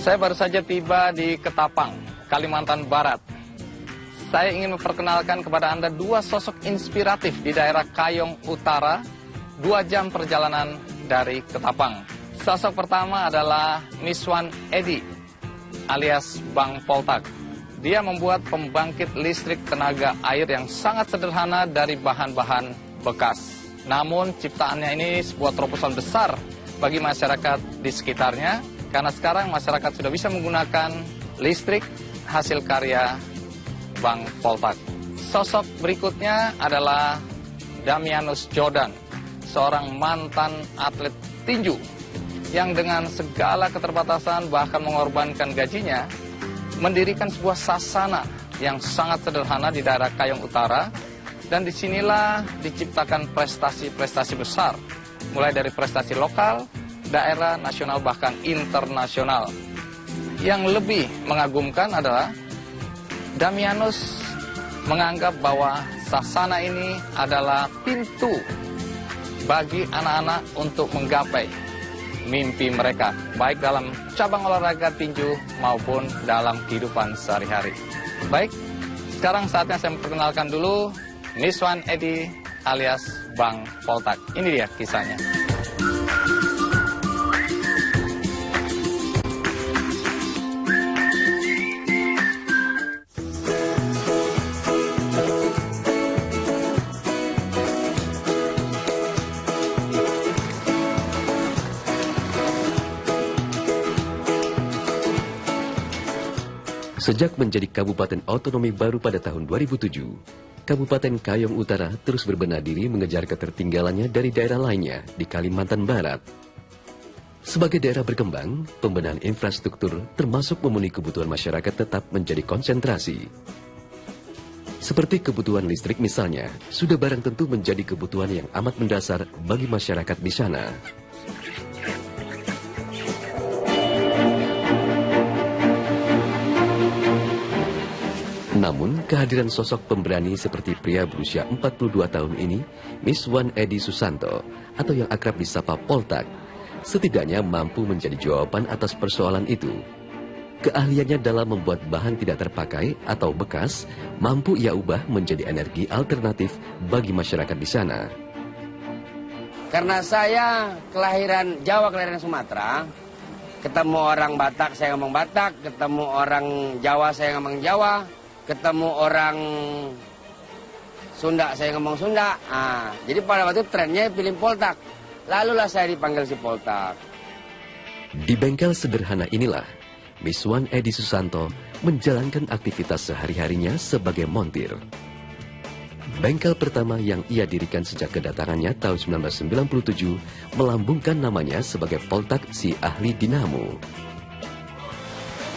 Saya baru saja tiba di Ketapang, Kalimantan Barat. Saya ingin memperkenalkan kepada Anda dua sosok inspiratif di daerah Kayong Utara, 2 jam perjalanan dari Ketapang. Sosok pertama adalah Miswan Edi, alias Bang Poltak. Dia membuat pembangkit listrik tenaga air yang sangat sederhana dari bahan-bahan bekas. Namun ciptaannya ini sebuah terobosan besar bagi masyarakat di sekitarnya, karena sekarang masyarakat sudah bisa menggunakan listrik hasil karya Bang Poltak. Sosok berikutnya adalah Damianus Jordan, seorang mantan atlet tinju yang dengan segala keterbatasan bahkan mengorbankan gajinya mendirikan sebuah sasana yang sangat sederhana di daerah Kayong Utara, dan disinilah diciptakan prestasi-prestasi besar, mulai dari prestasi lokal, daerah, nasional, bahkan internasional. Yang lebih mengagumkan adalah Damianus menganggap bahwa sasana ini adalah pintu bagi anak-anak untuk menggapai mimpi mereka, baik dalam cabang olahraga tinju maupun dalam kehidupan sehari-hari. Baik, sekarang saatnya saya memperkenalkan dulu Miswan Edi alias Bang Poltak. Ini dia kisahnya. Sejak menjadi kabupaten otonomi baru pada tahun 2007, Kabupaten Kayong Utara terus berbenah diri mengejar ketertinggalannya dari daerah lainnya di Kalimantan Barat. Sebagai daerah berkembang, pembenahan infrastruktur termasuk memenuhi kebutuhan masyarakat tetap menjadi konsentrasi. Seperti kebutuhan listrik misalnya, sudah barang tentu menjadi kebutuhan yang amat mendasar bagi masyarakat di sana. Namun, kehadiran sosok pemberani seperti pria berusia 42 tahun ini, Miswan Edi Susanto, atau yang akrab disapa Poltak, setidaknya mampu menjadi jawaban atas persoalan itu. Keahliannya dalam membuat bahan tidak terpakai atau bekas, mampu ia ubah menjadi energi alternatif bagi masyarakat di sana. Karena saya kelahiran Jawa, kelahiran Sumatera, ketemu orang Batak, saya ngomong Batak, ketemu orang Jawa, saya ngomong Jawa, ketemu orang Sunda, saya ngomong Sunda. Jadi pada waktu itu trennya pilih Poltak. Lalulah saya dipanggil si Poltak. Di bengkel sederhana inilah, Miswan Edi Susanto menjalankan aktivitas sehari-harinya sebagai montir. Bengkel pertama yang ia dirikan sejak kedatangannya tahun 1997 melambungkan namanya sebagai Poltak si ahli dinamo.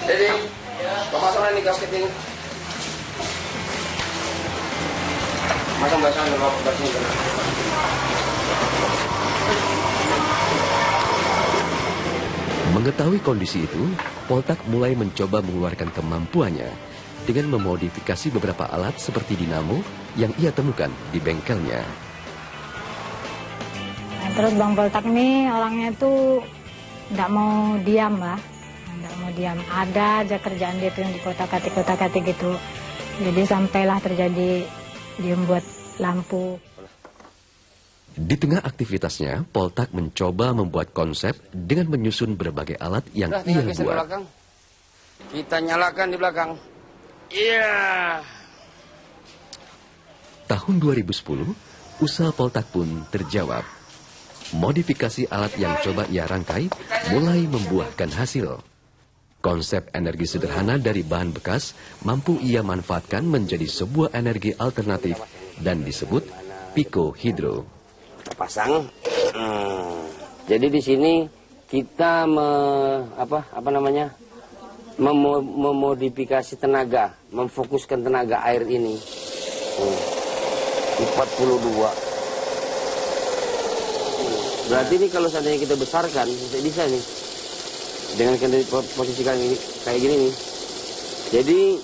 Jadi, pemasangan ini gasket ini. Masang basahan dulu, basahin dulu. Mengetahui kondisi itu, Poltak mulai mencoba mengeluarkan kemampuannya dengan memodifikasi beberapa alat seperti dinamo yang ia temukan di bengkelnya. Nah, terus Bang Poltak ini orangnya tuh nggak mau diam, Mbak. Nggak mau diam. Ada aja kerjaan dia tuh yang di kotak-katik gitu. Jadi sampailah terjadi dia membuat lampu. Di tengah aktivitasnya, Poltak mencoba membuat konsep dengan menyusun berbagai alat yang ia buat. Kita nyalakan di belakang. Iya. Tahun 2010, usaha Poltak pun terjawab. Modifikasi alat yang coba ia rangkai mulai membuahkan hasil. Konsep energi sederhana dari bahan bekas mampu ia manfaatkan menjadi sebuah energi alternatif dan disebut Pico Hydro. Pasang. Jadi di sini kita memodifikasi tenaga, memfokuskan tenaga air ini. 42. Berarti ini kalau seandainya kita besarkan, bisa nih. Dengan posisi kayak gini nih. Jadi,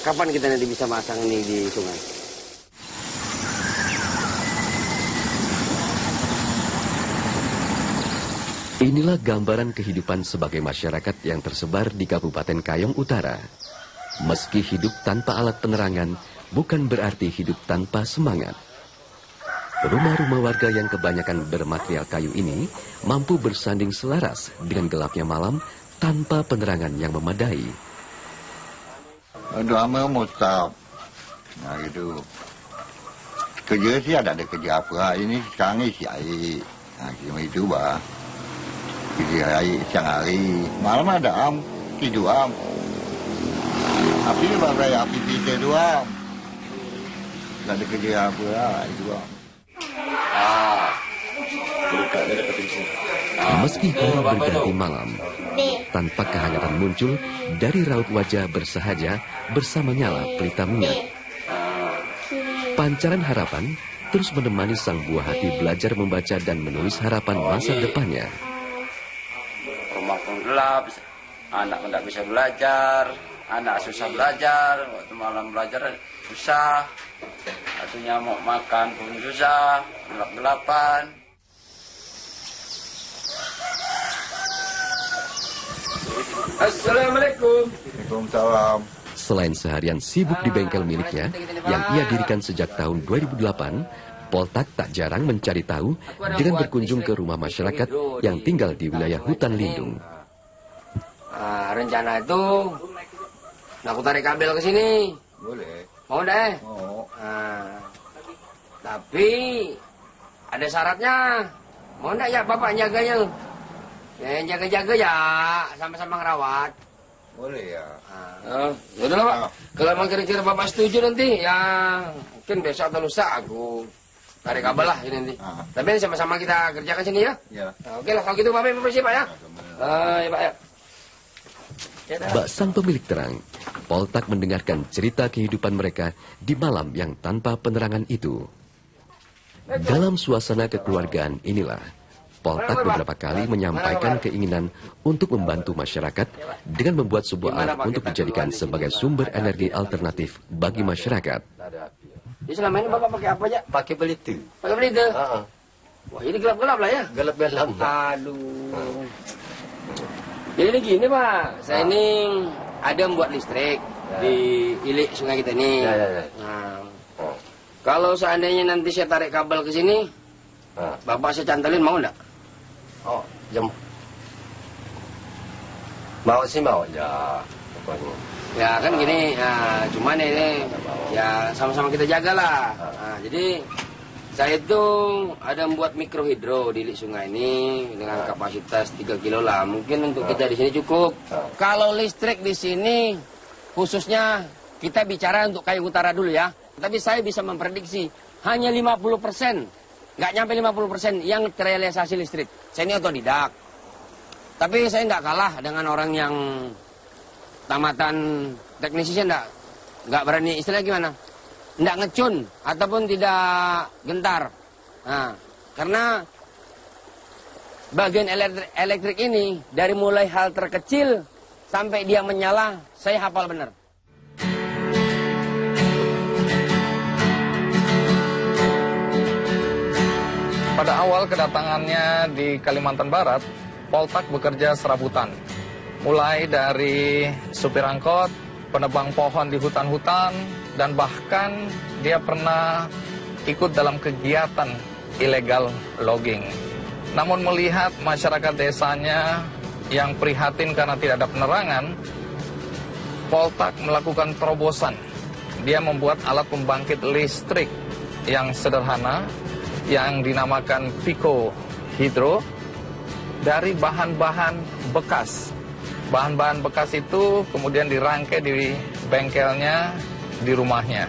kapan kita nanti bisa masang ini di sungai? Inilah gambaran kehidupan sebagai masyarakat yang tersebar di Kabupaten Kayong Utara. Meski hidup tanpa alat penerangan, bukan berarti hidup tanpa semangat. Rumah-rumah warga yang kebanyakan bermaterial kayu ini mampu bersanding selaras dengan gelapnya malam tanpa penerangan yang memadai. Doa mustahab. Nah gitu. Kerja sih ada kerja apa. Ini sekarang isi air. Nah cuma itu bah. Isi air siang hari. Malam ada tidur Api bagai api tidur Gak ada kerja apa lah itu Meski hari berganti malam, tanpa kehangatan muncul dari raut wajah bersahaja bersama nyala pelita minyak. Pancaran harapan terus menemani sang buah hati belajar membaca dan menulis harapan masa depannya. Rumah pun gelap, anak tidak bisa belajar, anak susah belajar, waktu malam belajar susah, artinya mau makan pun susah, gelap-gelapan. Assalamualaikum. Waalaikumsalam. Selain seharian sibuk di bengkel miliknya yang ia dirikan sejak tahun 2008, Poltak tak jarang mencari tahu dengan berkunjung ke rumah masyarakat yang tinggal di wilayah hutan lindung. Rencana itu, aku tarik kabel ke sini. Boleh. Mau deh. Oh. Tapi ada syaratnya. Mau enggak ya bapak jaganya? Jaga-jaga ya, sama-sama ngerawat. Boleh ya. Yaudah lah pak. Kalau emang kira-kira bapak setuju nanti, ya mungkin besok atau lusa aku tarik kabel lah ini nanti. Tapi sama-sama kita kerjakan sini ya. Ya. Oke lah, kalau gitu bapak permisi pak ya. Ya pak ya. Bak sang pemilik terang, Poltak mendengarkan cerita kehidupan mereka di malam yang tanpa penerangan itu. Dalam suasana kekeluargaan inilah, Poltak beberapa kali menyampaikan keinginan untuk membantu masyarakat dengan membuat sebuah alat untuk dijadikan sebagai sumber energi alternatif bagi masyarakat. Jadi selama ini bapak pakai apa aja? Pakai pelita. Pakai pelita? Wah ini gelap-gelap lah ya? Gelap-gelap. Aduh. Jadi ini gini pak, saya ini ada membuat listrik di ilik sungai kita ini. Nah, kalau seandainya nanti saya tarik kabel ke sini, bapak saya cantelin mau enggak? Oh, jam. Mau sih mau ya. Pokoknya. Ya kan gini, cuman ini ya sama-sama kita jaga lah. Jadi saya itu ada membuat mikrohidro di ilik sungai ini dengan kapasitas 3 kilo lah. Mungkin untuk kita di sini cukup. Kalau listrik di sini khususnya kita bicara untuk Kayong Utara dulu ya. Tapi saya bisa memprediksi hanya 50%, nggak nyampe 50% yang terrealisasi listrik. Saya ini otodidak. Tapi saya nggak kalah dengan orang yang tamatan teknisi, saya nggak berani, istilah gimana? Nggak ngecun ataupun tidak gentar. Nah, karena bagian elektrik ini dari mulai hal terkecil sampai dia menyala, saya hafal benar. Pada awal kedatangannya di Kalimantan Barat, Poltak bekerja serabutan. Mulai dari supir angkot, penebang pohon di hutan-hutan, dan bahkan dia pernah ikut dalam kegiatan ilegal logging. Namun melihat masyarakat desanya yang prihatin karena tidak ada penerangan, Poltak melakukan terobosan. Dia membuat alat pembangkit listrik yang sederhana yang dinamakan Pico Hydro dari bahan-bahan bekas. Bahan-bahan bekas itu kemudian dirangkai di bengkelnya di rumahnya.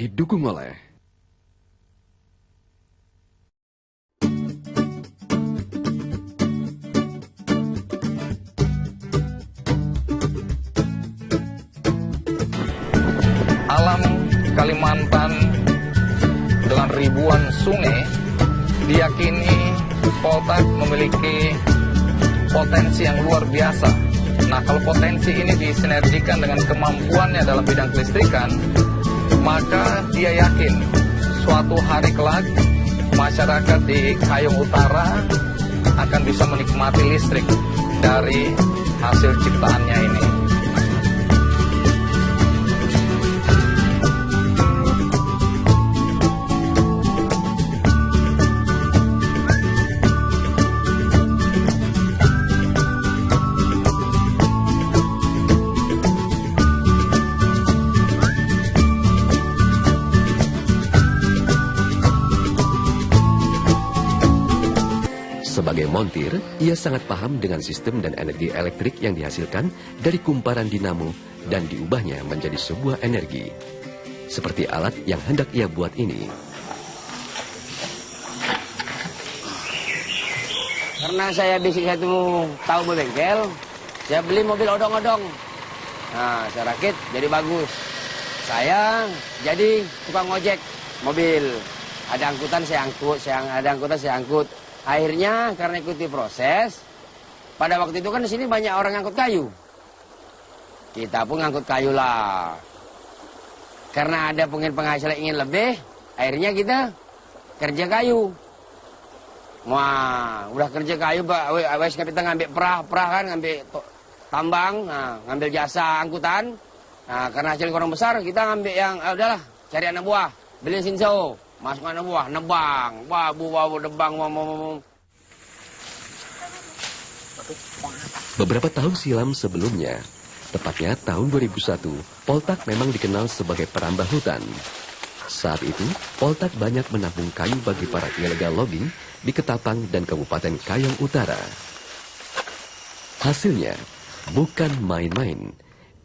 Didukung oleh alam Kalimantan dengan ribuan sungai, diyakini Poltak memiliki potensi yang luar biasa. Nah, kalau potensi ini disinergikan dengan kemampuannya dalam bidang kelistrikan, maka dia yakin suatu hari kelak masyarakat di Kayong Utara akan bisa menikmati listrik dari hasil ciptaannya ini. Sebagai montir, ia sangat paham dengan sistem dan energi elektrik yang dihasilkan dari kumparan dinamo dan diubahnya menjadi sebuah energi. Seperti alat yang hendak ia buat ini. Karena saya basic satu tahu bengkel, saya beli mobil odong-odong. Nah, saya rakit jadi bagus. Saya jadi tukang ojek mobil. Ada angkutan saya angkut, ada angkutan saya angkut. Akhirnya karena ikuti proses, pada waktu itu kan di sini banyak orang ngangkut kayu. Kita pun ngangkut kayu lah. Karena ada penghasilan ingin lebih, akhirnya kita kerja kayu. Wah, udah kerja kayu, wes kita ngambil perah kan, ngambil tambang, nah, ngambil jasa angkutan. Nah, karena hasil kurang besar, kita ngambil yang, udahlah, cari anak buah, beli sinso. Masuk anak buah, nebang, babu, nebang, Beberapa tahun silam sebelumnya, tepatnya tahun 2001, Poltak memang dikenal sebagai perambah hutan. Saat itu, Poltak banyak menampung kayu bagi para illegal logging di Ketapang dan Kabupaten Kayong Utara. Hasilnya, bukan main-main.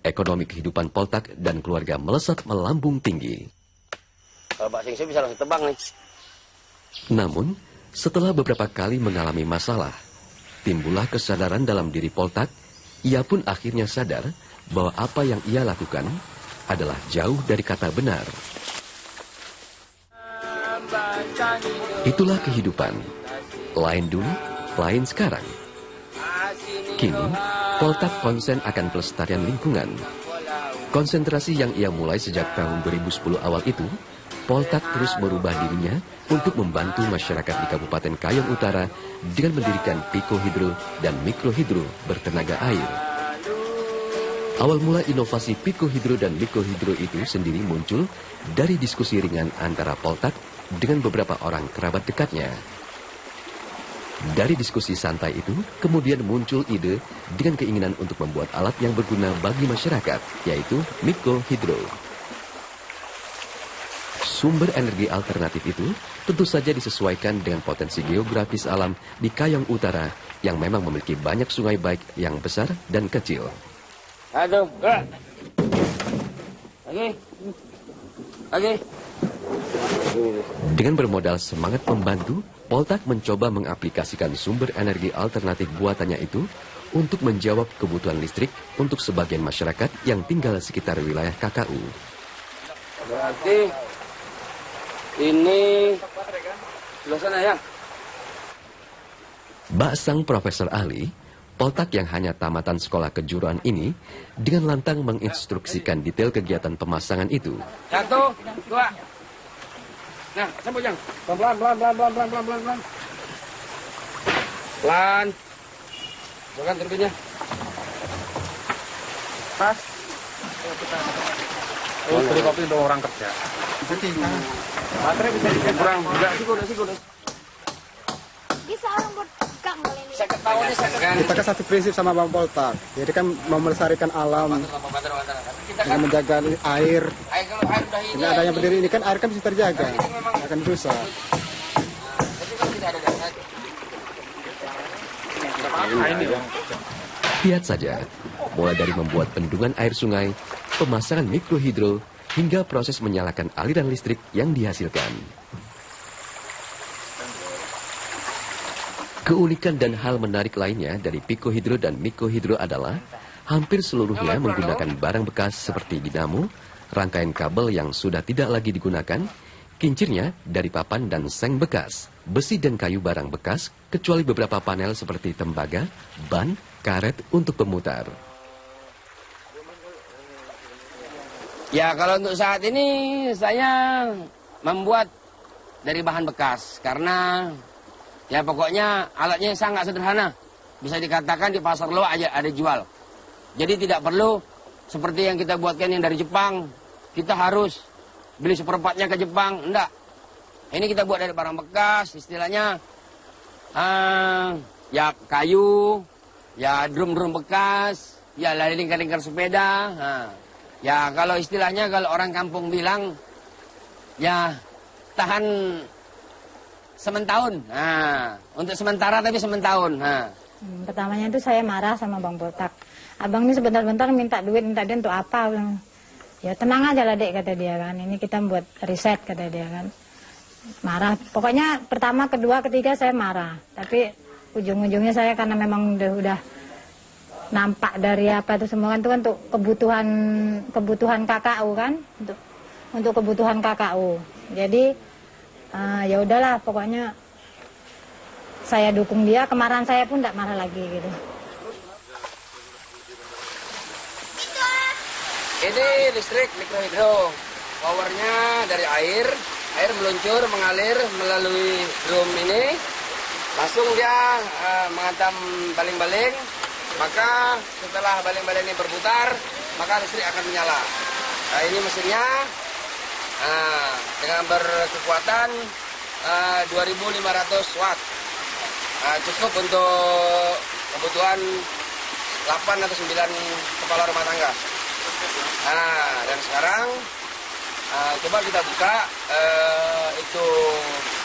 Ekonomi kehidupan Poltak dan keluarga melesat melambung tinggi. Kalau Pak Singsi bisa langsung tebang nih. Namun, setelah beberapa kali mengalami masalah, timbullah kesadaran dalam diri Poltak. Ia pun akhirnya sadar bahwa apa yang ia lakukan adalah jauh dari kata benar. Itulah kehidupan. Lain dulu, lain sekarang. Kini, Poltak konsen akan pelestarian lingkungan. Konsentrasi yang ia mulai sejak tahun 2010 awal itu, Poltak terus merubah dirinya untuk membantu masyarakat di Kabupaten Kayong Utara dengan mendirikan Pico Hydro dan Mikro Hydro bertenaga air. Awal mula inovasi Pico Hydro dan Mikro Hydro itu sendiri muncul dari diskusi ringan antara Poltak dengan beberapa orang kerabat dekatnya. Dari diskusi santai itu, kemudian muncul ide dengan keinginan untuk membuat alat yang berguna bagi masyarakat, yaitu Mikro Hydro. Sumber energi alternatif itu tentu saja disesuaikan dengan potensi geografis alam di Kayong Utara yang memang memiliki banyak sungai baik yang besar dan kecil. Aduh, gerak. Lagi. Dengan bermodal semangat membantu, Poltak mencoba mengaplikasikan sumber energi alternatif buatannya itu untuk menjawab kebutuhan listrik untuk sebagian masyarakat yang tinggal sekitar wilayah KKU. Berarti ini sebelah sana ya? Bak sang Profesor ahli, Poltak yang hanya tamatan sekolah kejuruan ini dengan lantang menginstruksikan detail kegiatan pemasangan itu. 1, 2. Nah, sambut Jang. Pelan. Pelan. Bukan turbinnya. Pas. Oh, beli kopi untuk orang kerja. Baterai bisa dikurang. Enggak, sikur. Bisa orang buat gang kali ini. Saya ketahuan saya Kita kan satu prinsip sama Bang Poltak. Jadi kan mau melestarikan alam, Kita dengan kan menjaga air. kalau air udah ini. Dengan adanya berdiri ini kan air kan bisa terjaga, akan rusak. Jadi kan tidak ada dasar. Lihat saja, mulai dari membuat bendungan air sungai, pemasangan mikrohidro, hingga proses menyalakan aliran listrik yang dihasilkan. Keunikan dan hal menarik lainnya dari pikohidro dan mikrohidro adalah hampir seluruhnya menggunakan barang bekas seperti dinamo, rangkaian kabel yang sudah tidak lagi digunakan, kincirnya dari papan dan seng bekas, besi dan kayu barang bekas, kecuali beberapa panel seperti tembaga, ban, karet untuk pemutar. Ya kalau untuk saat ini saya membuat dari bahan bekas karena ya pokoknya alatnya sangat sederhana. Bisa dikatakan di pasar luar aja ada jual. Jadi tidak perlu seperti yang kita buatkan yang dari Jepang. Kita harus beli seperempatnya ke Jepang. Enggak. Ini kita buat dari barang bekas. Istilahnya ya kayu, ya drum-drum bekas, ya lingkar-lingkar sepeda. Ya kalau istilahnya kalau orang kampung bilang ya tahan sementahun. Nah, untuk sementara tapi sementahun. Nah. Pertamanya itu saya marah sama Bang Poltak. Abang ini sebentar-bentar minta duit untuk apa? Ya tenang aja lah dek, kata dia kan. Ini kita buat riset, kata dia kan. Marah. Pokoknya pertama, kedua, ketiga saya marah. Tapi ujung-ujungnya saya karena memang udah nampak dari apa itu semua kan itu kan untuk kebutuhan KKU kan, untuk kebutuhan KKU. Jadi ya udahlah pokoknya saya dukung dia, kemarahan saya pun tidak marah lagi gitu. Ini listrik mikrohidro, powernya dari air meluncur mengalir melalui drum ini, langsung dia menghantam baling-baling. Maka setelah baling-baling ini berputar, maka listrik akan menyala. Nah, ini mesinnya dengan berkekuatan 2500 watt. Cukup untuk kebutuhan 8 atau 9 kepala rumah tangga. Dan sekarang coba kita buka itu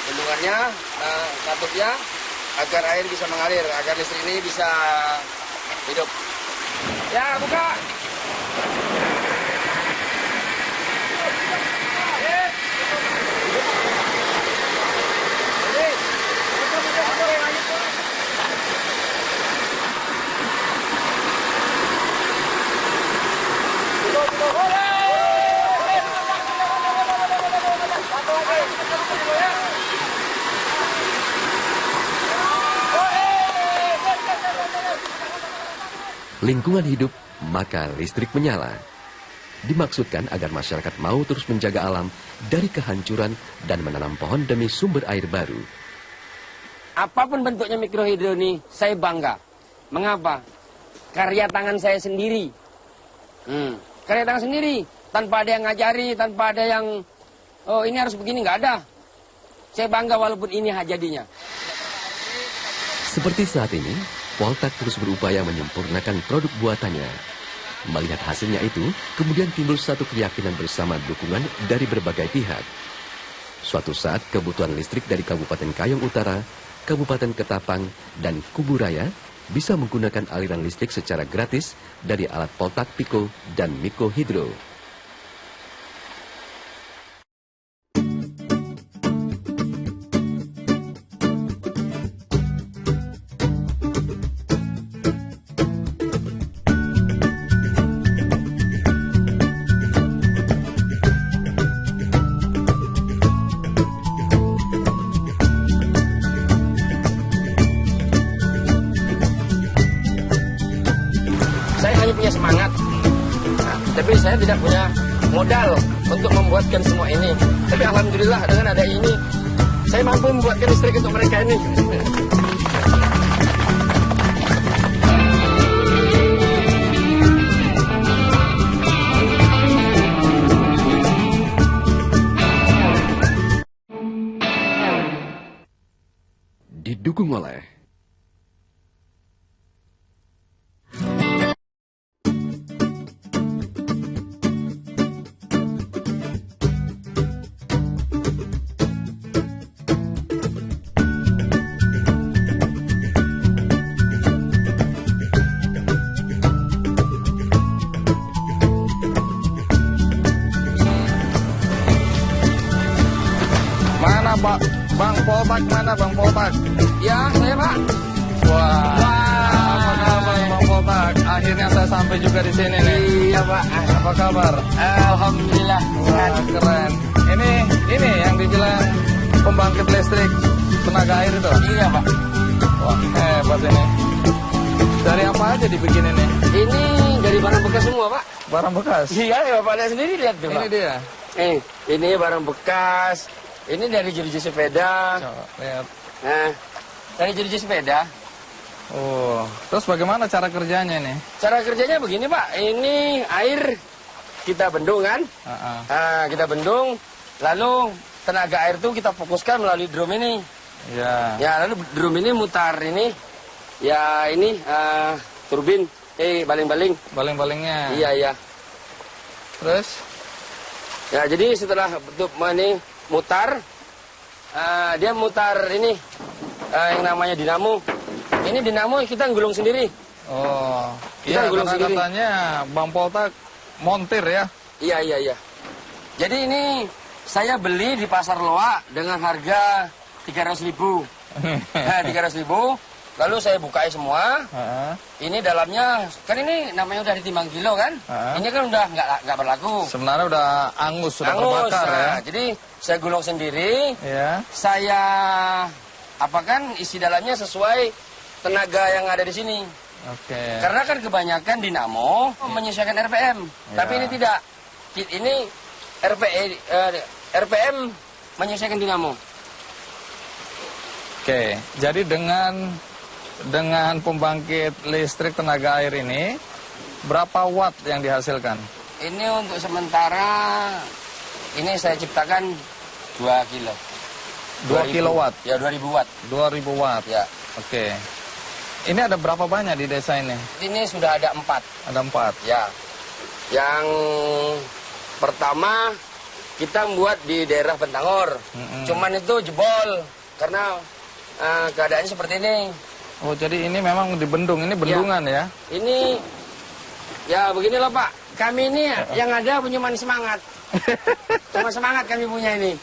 bendungannya, katupnya, agar air bisa mengalir, agar listrik ini bisa hidup. Ya, buka. Lingkungan hidup, maka listrik menyala. Dimaksudkan agar masyarakat mau terus menjaga alam dari kehancuran dan menanam pohon demi sumber air baru. Apapun bentuknya mikrohidro ini, saya bangga. Mengapa? Karya tangan saya sendiri. Karya tangan sendiri. Tanpa ada yang ngajari, tanpa ada yang, oh ini harus begini, nggak ada. Saya bangga walaupun ini jadinya. Seperti saat ini, Poltak terus berupaya menyempurnakan produk buatannya. Melihat hasilnya itu, kemudian timbul satu keyakinan bersama dukungan dari berbagai pihak. Suatu saat, kebutuhan listrik dari Kabupaten Kayong Utara, Kabupaten Ketapang, dan Kuburaya bisa menggunakan aliran listrik secara gratis dari alat Poltak Piko dan Mikrohidro. tidak punya modal untuk membuatkan semua ini. Tapi alhamdulillah dengan ada ini, saya mampu membuatkan listrik untuk mereka ini. Didukung oleh Mana Bang Poltak, mana Bang Poltak? Ya, saya Pak. Wah, apa kabar Bang Poltak? Akhirnya saya sampai juga di sini nih. Iya Pak. Apa kabar? Alhamdulillah. Wah, keren. Ini yang dibilang pembangkit listrik tenaga air itu? Iya Pak. Wah, hebat ini. Dari apa aja dibikin ini? Ini dari barang bekas semua Pak. Barang bekas? Iya, ya Bapak lihat sendiri, lihat tuh Pak. Ini dia. Ini barang bekas. Ini dari jeruji sepeda. Coba lihat. Nah, dari jeruji sepeda. Oh, terus bagaimana cara kerjanya ini? Cara kerjanya begini Pak. Ini air kita bendung kan? Nah, kita bendung. Lalu tenaga air itu kita fokuskan melalui drum ini. Ya. Ya, lalu drum ini mutar ini. Ya, ini turbin. Baling-baling. Baling-balingnya. Iya, iya. Terus? Ya, jadi setelah ini mutar, dia mutar ini yang namanya dinamo. Ini dinamo kita gulung sendiri. Oh, Kita iya gulung karena sendiri. katanya Bang Poltak montir ya. Iya, iya, iya. Jadi ini saya beli di pasar Loa dengan harga 300.000. Nah, 300.000. Lalu saya bukai semua. Ini dalamnya, kan ini namanya udah ditimbang kilo kan? Ini kan udah nggak berlaku. Sebenarnya udah angus, sudah Angus, terbakar ya. Jadi saya gulung sendiri. Ya. Saya apakan isi dalamnya sesuai tenaga yang ada di sini. Oke. Karena kan kebanyakan dinamo menyesuaikan RPM, tapi ini tidak. Ini RPM menyesuaikan dinamo. Oke, jadi dengan pembangkit listrik tenaga air ini berapa watt yang dihasilkan? Ini untuk sementara ini saya ciptakan 2 kilo. 2 kilowatt. Ya 2000 watt. 2000 watt. Ya. Oke. Ini ada berapa banyak di desa ini? Ini sudah ada 4. Ada 4. Ya. Yang pertama kita buat di daerah Bentangor. Cuman itu jebol karena keadaannya seperti ini. Oh, jadi ini memang di bendung, ini bendungan ya? Ini ya beginilah Pak. Kami ini yang ada punya semangat. Cuma semangat kami punya ini.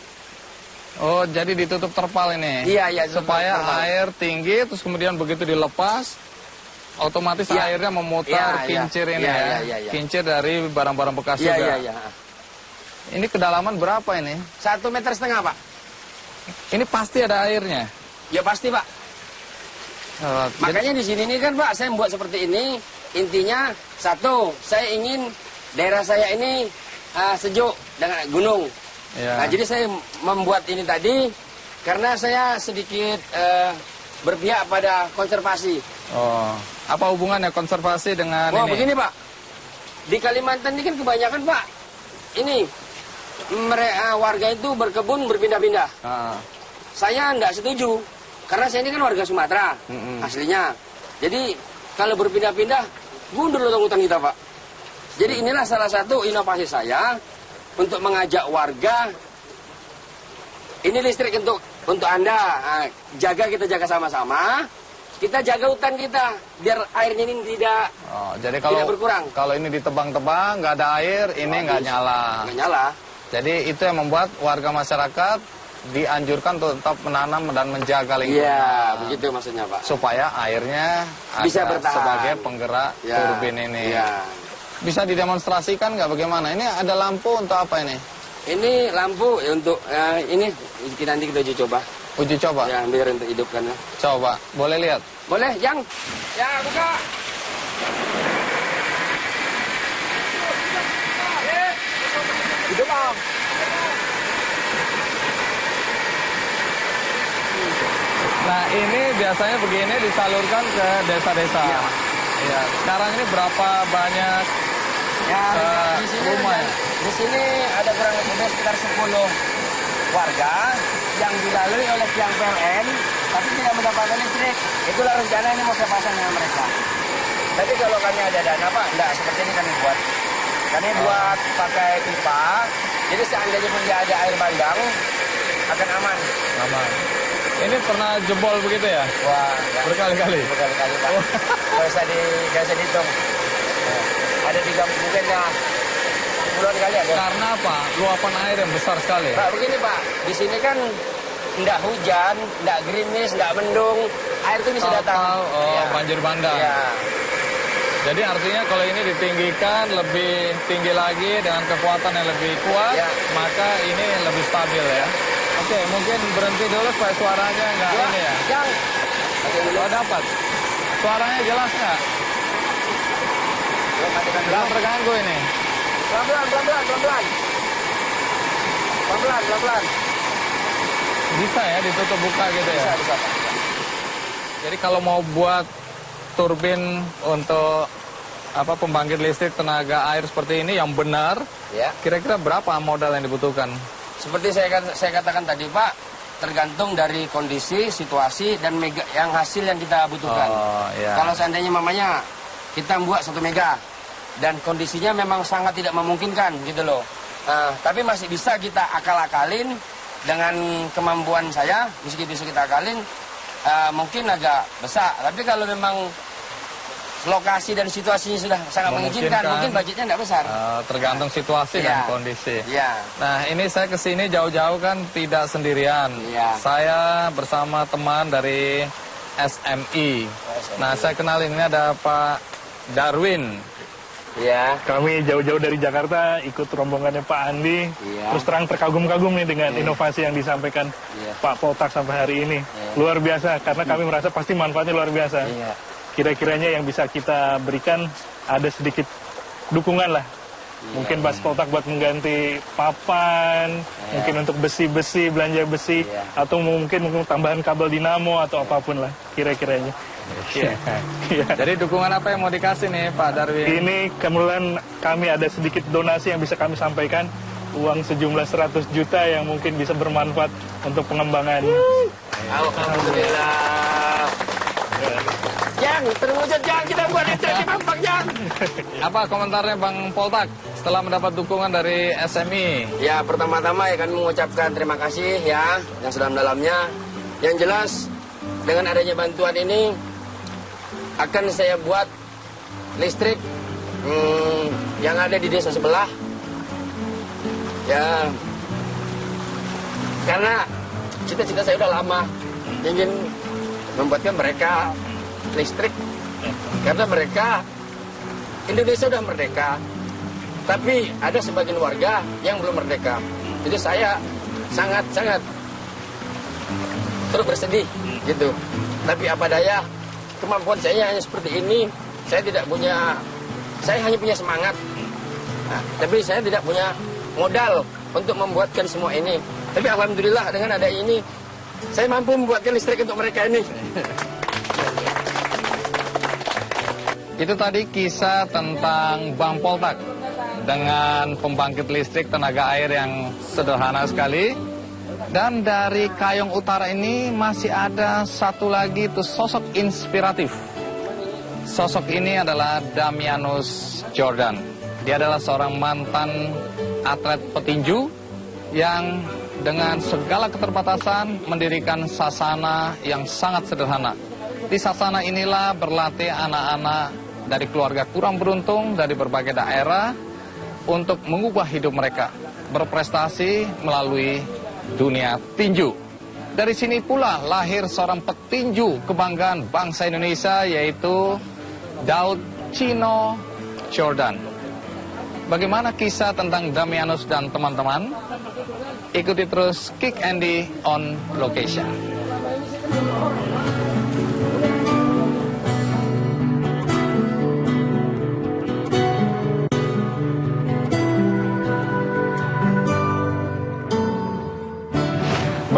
Oh, jadi ditutup terpal ini? Iya, iya. Supaya air tinggi, terus kemudian begitu dilepas, otomatis airnya memutar kincir ini ya? Kincir dari barang-barang bekas juga? Iya. Ini kedalaman berapa ini? 1,5 meter Pak. Ini pasti ada airnya? Ya pasti Pak. Makanya di sini nih kan Pak, saya membuat seperti ini. Intinya satu, saya ingin daerah saya ini sejuk dengan gunung. Ya. Nah, jadi saya membuat ini tadi karena saya sedikit berpihak pada konservasi. Oh, apa hubungannya konservasi dengan ini? Begini Pak, di Kalimantan ini kan kebanyakan Pak, ini mereka warga itu berkebun berpindah-pindah. Saya tidak setuju karena saya ini kan warga Sumatera aslinya. Jadi kalau berpindah-pindah mundur hutan kita Pak. Jadi inilah salah satu inovasi saya untuk mengajak warga. Ini listrik untuk Anda. Nah, kita jaga sama-sama. Kita jaga hutan kita biar airnya ini tidak jadi kalau tidak berkurang. Kalau ini ditebang-tebang nggak ada air, ini nggak nyala. Nggak nyala. Jadi itu yang membuat warga masyarakat dianjurkan untuk tetap menanam dan menjaga lingkungan. Iya, begitu maksudnya Pak. Supaya airnya bisa ada bertahan sebagai penggerak turbin ini. Iya. Bisa didemonstrasikan nggak bagaimana? Ini ada lampu untuk apa ini? Ini lampu untuk ini nanti kita uji coba. Uji coba? Ya, biar untuk hidupkan. Coba, boleh lihat? Boleh, Yang. Ya, buka. Nah, ini biasanya begini disalurkan ke desa-desa. Iya. Ya, sekarang ini berapa banyak Ya, di sini rumah ya? di sini ada kurang lebih sekitar 10 warga yang dilalui oleh tiang PLN tapi tidak mendapatkan listrik. Itulah rencana ini mau saya pasang dengan mereka. Tapi kalau kami ada dana Pak, enggak seperti ini kami buat. Kami buat pakai pipa. Jadi seandainya pun dia ada air bandang akan aman. Aman. Ini pernah jebol begitu ya? Wah, enggak. Berkali-kali. Berkali-kali Pak. Nggak usah dihitung. Ada 3 mungkin ya puluhan kali ada. Karena apa? Luapan air yang besar sekali. Pak, begini Pak, di sini kan enggak hujan, enggak gerimis, enggak mendung, air itu bisa datang. Tahu-tahu, Ya. banjir bandang. Ya. Jadi artinya kalau ini ditinggikan lebih tinggi lagi dengan kekuatan yang lebih kuat, Ya. maka ini lebih stabil ya. Oke, mungkin berhenti dulu supaya suaranya nggak Ya, ini ya. Yang. Oh, dapat. Suaranya jelas nggak? Belum terganggu ini. Pelan-pelan, pelan-pelan, pelan-pelan. Pelan-pelan, pelan-pelan. Bisa ya ditutup buka gitu ya. Bisa, bisa Pak. Jadi kalau mau buat turbin untuk pembangkit listrik tenaga air seperti ini yang benar, Ya. kira-kira berapa modal yang dibutuhkan? Seperti saya katakan tadi Pak, tergantung dari kondisi, situasi, dan mega yang hasil yang kita butuhkan. Oh, ya. Kalau seandainya mamanya kita buat 1 mega dan kondisinya memang sangat tidak memungkinkan gitu loh. Nah, tapi masih bisa kita akal-akalin dengan kemampuan saya, bisa kita akalin, mungkin agak besar. Tapi kalau memang lokasi dan situasinya sudah sangat mengizinkan, mungkin budgetnya tidak besar. Tergantung situasi dan Iya. kondisi. Iya. Nah, ini saya kesini jauh-jauh kan tidak sendirian. Iya. Saya bersama teman dari SMI. Nah, saya kenalin ini ada Pak Darwin. Iya. Kami jauh-jauh dari Jakarta ikut rombongannya Pak Andi. Iya. Terus terang terkagum-kagum nih dengan inovasi yang disampaikan Iya. Pak Poltak sampai hari ini. Luar biasa, karena kami merasa pasti manfaatnya luar biasa. Iya. Kira-kiranya yang bisa kita berikan ada sedikit dukungan lah. Mungkin Pak Poltak buat mengganti papan, mungkin untuk besi-besi, belanja besi, atau mungkin tambahan kabel dinamo atau apapun lah kira-kiranya. Iya. Iya. Jadi dukungan apa yang mau dikasih nih Pak Darwin? Ini kemudian kami ada sedikit donasi yang bisa kami sampaikan, uang sejumlah 100 juta yang mungkin bisa bermanfaat untuk pengembangan. Alhamdulillah. Jang, terwujud Jang, kita buat jadi Bang Jang. Apa komentarnya Bang Poltak setelah mendapat dukungan dari SMI? Ya, pertama-tama ya kami mengucapkan terima kasih ya yang sedalam-dalamnya. Yang jelas dengan adanya bantuan ini akan saya buat listrik yang ada di desa sebelah. Ya, karena cita-cita saya udah lama ingin membuatkan mereka listrik, karena mereka Indonesia udah merdeka, tapi ada sebagian warga yang belum merdeka. Jadi saya sangat terus bersedih gitu. Tapi apa daya, kemampuan saya hanya seperti ini. Saya hanya punya semangat. Nah, tapi saya tidak punya modal untuk membuatkan semua ini. Tapi alhamdulillah dengan ada ini, saya mampu membuatkan listrik untuk mereka ini. Itu tadi kisah tentang Bang Poltak dengan pembangkit listrik tenaga air yang sederhana sekali. Dan dari Kayong Utara ini masih ada satu lagi itu sosok inspiratif. Sosok ini adalah Damianus Jordan. Dia adalah seorang mantan atlet petinju yang dengan segala keterbatasan mendirikan sasana yang sangat sederhana. Di sasana inilah berlatih anak-anak dari keluarga kurang beruntung dari berbagai daerah untuk mengubah hidup mereka, berprestasi melalui dunia tinju. Dari sini pula lahir seorang petinju kebanggaan bangsa Indonesia, yaitu Daud Chino Jordan. Bagaimana kisah tentang Damianus dan teman-teman? Ikuti terus Kick Andy on Location.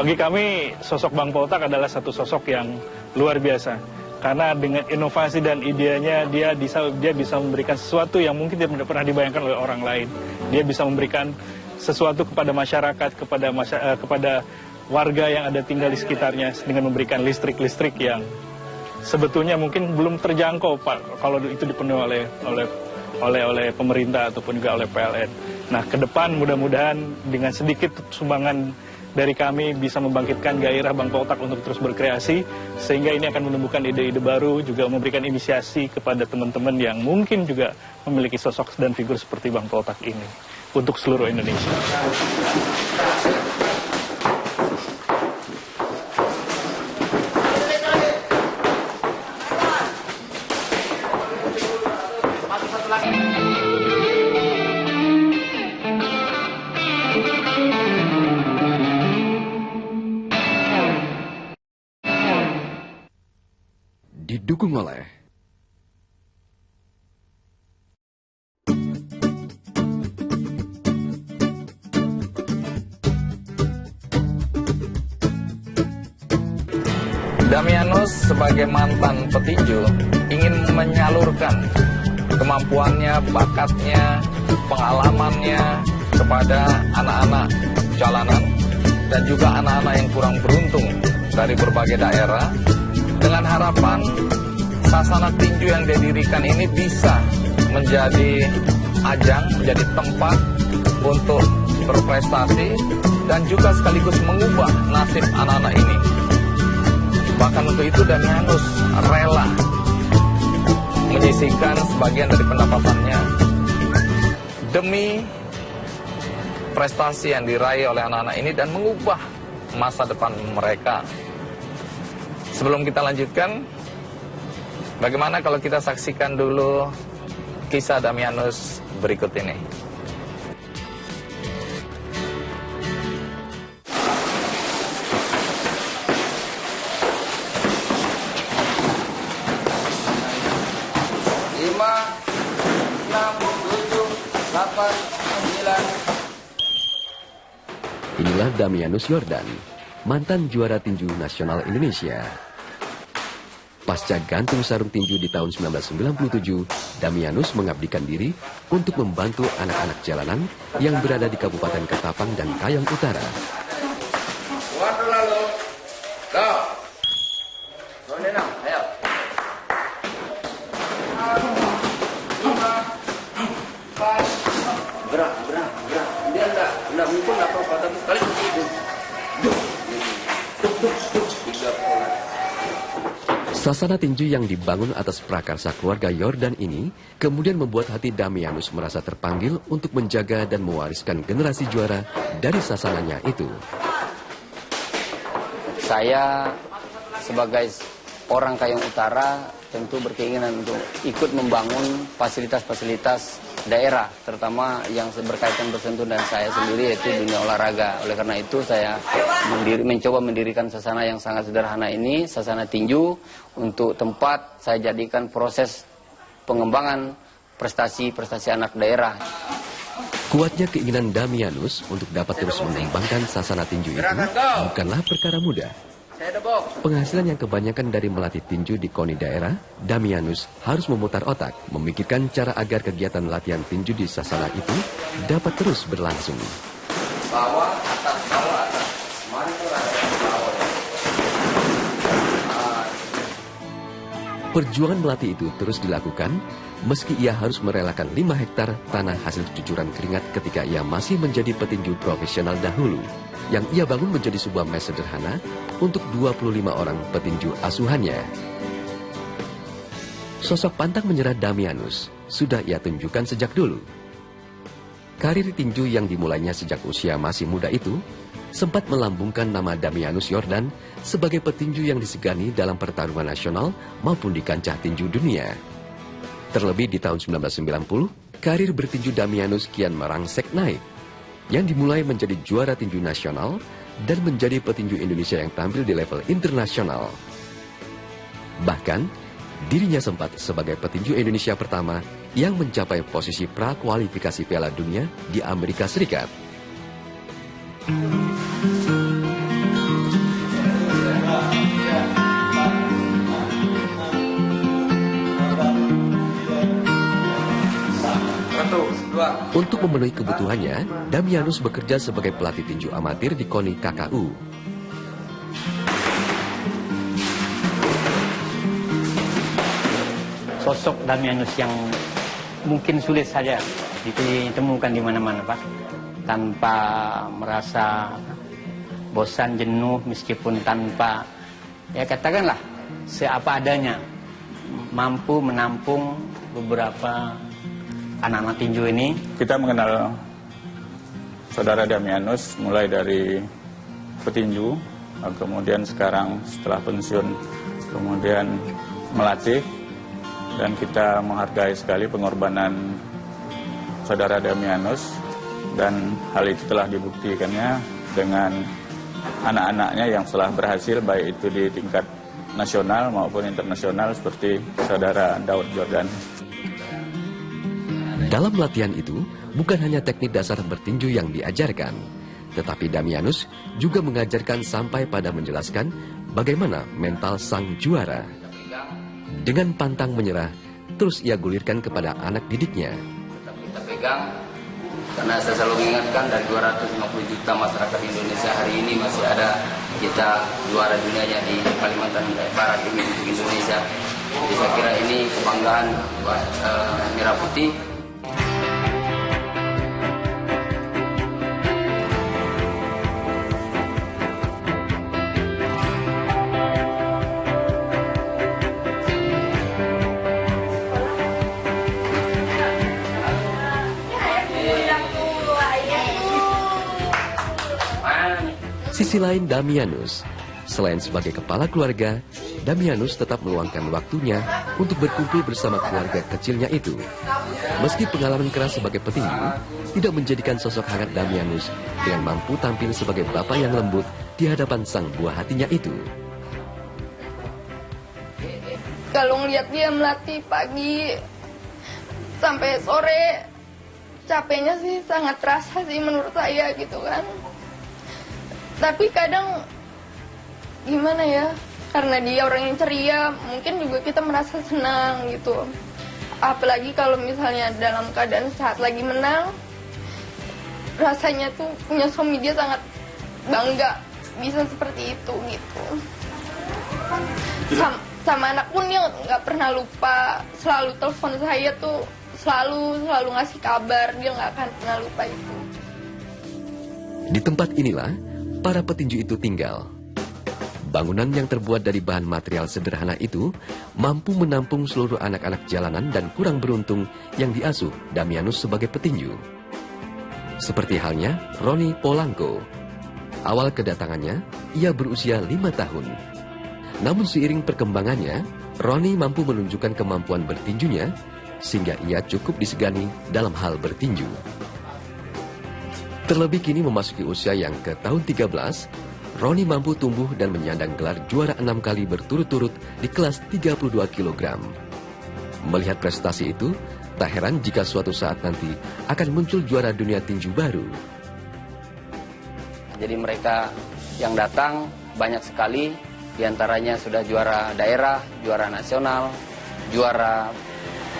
Bagi kami, sosok Bang Poltak adalah satu sosok yang luar biasa. Karena dengan inovasi dan idenya, dia bisa memberikan sesuatu yang mungkin tidak pernah dibayangkan oleh orang lain. Dia bisa memberikan sesuatu kepada masyarakat, kepada warga yang ada tinggal di sekitarnya dengan memberikan listrik yang sebetulnya mungkin belum terjangkau Pak kalau itu dipenuhi oleh pemerintah ataupun juga oleh PLN. Nah, ke depan mudah-mudahan dengan sedikit sumbangan dari kami bisa membangkitkan gairah Bang Poltak untuk terus berkreasi, sehingga ini akan menumbuhkan ide-ide baru, juga memberikan inisiasi kepada teman-teman yang mungkin juga memiliki sosok dan figur seperti Bang Poltak ini untuk seluruh Indonesia. Didukung oleh Damianus sebagai mantan petinju ingin menyalurkan kemampuannya, bakatnya, pengalamannya kepada anak-anak jalanan dan juga anak-anak yang kurang beruntung dari berbagai daerah, dengan harapan sasana tinju yang didirikan ini bisa menjadi ajang, menjadi tempat untuk berprestasi dan juga sekaligus mengubah nasib anak-anak ini. Bahkan untuk itu Damianus rela menyisihkan sebagian dari pendapatannya demi prestasi yang diraih oleh anak-anak ini dan mengubah masa depan mereka. Sebelum kita lanjutkan, bagaimana kalau kita saksikan dulu kisah Damianus berikut ini. Inilah Damianus Yordan, mantan juara tinju nasional Indonesia. Pasca gantung sarung tinju di tahun 1997, Damianus mengabdikan diri untuk membantu anak-anak jalanan yang berada di Kabupaten Ketapang dan Kayong Utara. Waktu lalu, go. Nona, ayo. 5, 4. Gerak. Dia enggak mukul apa-apa, tapi sekali itu. Sasana tinju yang dibangun atas prakarsa keluarga Yordan ini kemudian membuat hati Damianus merasa terpanggil untuk menjaga dan mewariskan generasi juara dari sasananya itu. Saya sebagai orang Kayong Utara tentu berkeinginan untuk ikut membangun fasilitas-fasilitas daerah, terutama yang berkaitan bersentuh dan saya sendiri, yaitu dunia olahraga. Oleh karena itu saya mencoba mendirikan sasana yang sangat sederhana ini, sasana tinju, untuk tempat saya jadikan proses pengembangan prestasi-prestasi anak daerah. Kuatnya keinginan Damianus untuk dapat terus mengembangkan sasana tinju itu bukanlah perkara mudah. Penghasilan yang kebanyakan dari melatih tinju di KONI daerah, Damianus harus memutar otak, memikirkan cara agar kegiatan latihan tinju di sasana itu dapat terus berlangsung. Bawah, atas, bawah, atas. Mari kita bawah. Perjuangan melatih itu terus dilakukan, meski ia harus merelakan 5 hektar tanah hasil cucuran keringat ketika ia masih menjadi petinju profesional dahulu, yang ia bangun menjadi sebuah mes sederhana untuk 25 orang petinju asuhannya. Sosok pantang menyerah Damianus sudah ia tunjukkan sejak dulu. Karir tinju yang dimulainya sejak usia masih muda itu sempat melambungkan nama Damianus Yordan sebagai petinju yang disegani dalam pertarungan nasional maupun di kancah tinju dunia. Terlebih di tahun 1990, karir bertinju Damianus kian merangsek naik, yang dimulai menjadi juara tinju nasional dan menjadi petinju Indonesia yang tampil di level internasional. Bahkan, dirinya sempat sebagai petinju Indonesia pertama yang mencapai posisi prakualifikasi Piala Dunia di Amerika Serikat. Untuk memenuhi kebutuhannya, Damianus bekerja sebagai pelatih tinju amatir di KONI KKU. Sosok Damianus yang mungkin sulit saja ditemukan di mana-mana, Pak. Tanpa merasa bosan, jenuh, meskipun tanpa, ya katakanlah, seapa adanya. Mampu menampung beberapa anak-anak tinju ini. Kita mengenal saudara Damianus mulai dari petinju, kemudian sekarang setelah pensiun, kemudian melatih. Dan kita menghargai sekali pengorbanan saudara Damianus, dan hal itu telah dibuktikannya dengan anak-anaknya yang telah berhasil, baik itu di tingkat nasional maupun internasional, seperti saudara Daud Jordan. Dalam latihan itu, bukan hanya teknik dasar bertinju yang diajarkan, tetapi Damianus juga mengajarkan sampai pada menjelaskan bagaimana mental sang juara. Dengan pantang menyerah, terus ia gulirkan kepada anak didiknya. Kita pegang, karena saya selalu mengingatkan dari 250 juta masyarakat Indonesia hari ini masih ada kita juara dunianya di Kalimantan Barat ini untuk Indonesia. Jadi saya kira ini kebanggaan buat Merah Putih. Sisi lain Damianus, selain sebagai kepala keluarga, Damianus tetap meluangkan waktunya untuk berkumpul bersama keluarga kecilnya itu. Meski pengalaman keras sebagai petinju, tidak menjadikan sosok hangat Damianus dengan mampu tampil sebagai bapak yang lembut di hadapan sang buah hatinya itu. Kalau ngeliat dia melatih pagi sampai sore, capeknya sih sangat terasa sih menurut saya gitu kan. Tapi kadang gimana ya, karena dia orang yang ceria, mungkin juga kita merasa senang gitu. Apalagi kalau misalnya dalam keadaan saat lagi menang, rasanya tuh punya suami dia sangat bangga bisa seperti itu gitu. Sama anak pun dia nggak pernah lupa, selalu telepon saya tuh, selalu ngasih kabar, dia nggak akan pernah lupa itu. Di tempat inilah para petinju itu tinggal. Bangunan yang terbuat dari bahan material sederhana itu mampu menampung seluruh anak-anak jalanan dan kurang beruntung yang diasuh Damianus sebagai petinju. Seperti halnya Roni Polanco. Awal kedatangannya, ia berusia 5 tahun. Namun seiring perkembangannya, Roni mampu menunjukkan kemampuan bertinjunya sehingga ia cukup disegani dalam hal bertinju. Terlebih kini memasuki usia yang ke tahun 13, Roni mampu tumbuh dan menyandang gelar juara 6 kali berturut-turut di kelas 32 kg. Melihat prestasi itu, tak heran jika suatu saat nanti akan muncul juara dunia tinju baru. Jadi mereka yang datang banyak sekali, diantaranya sudah juara daerah, juara nasional, juara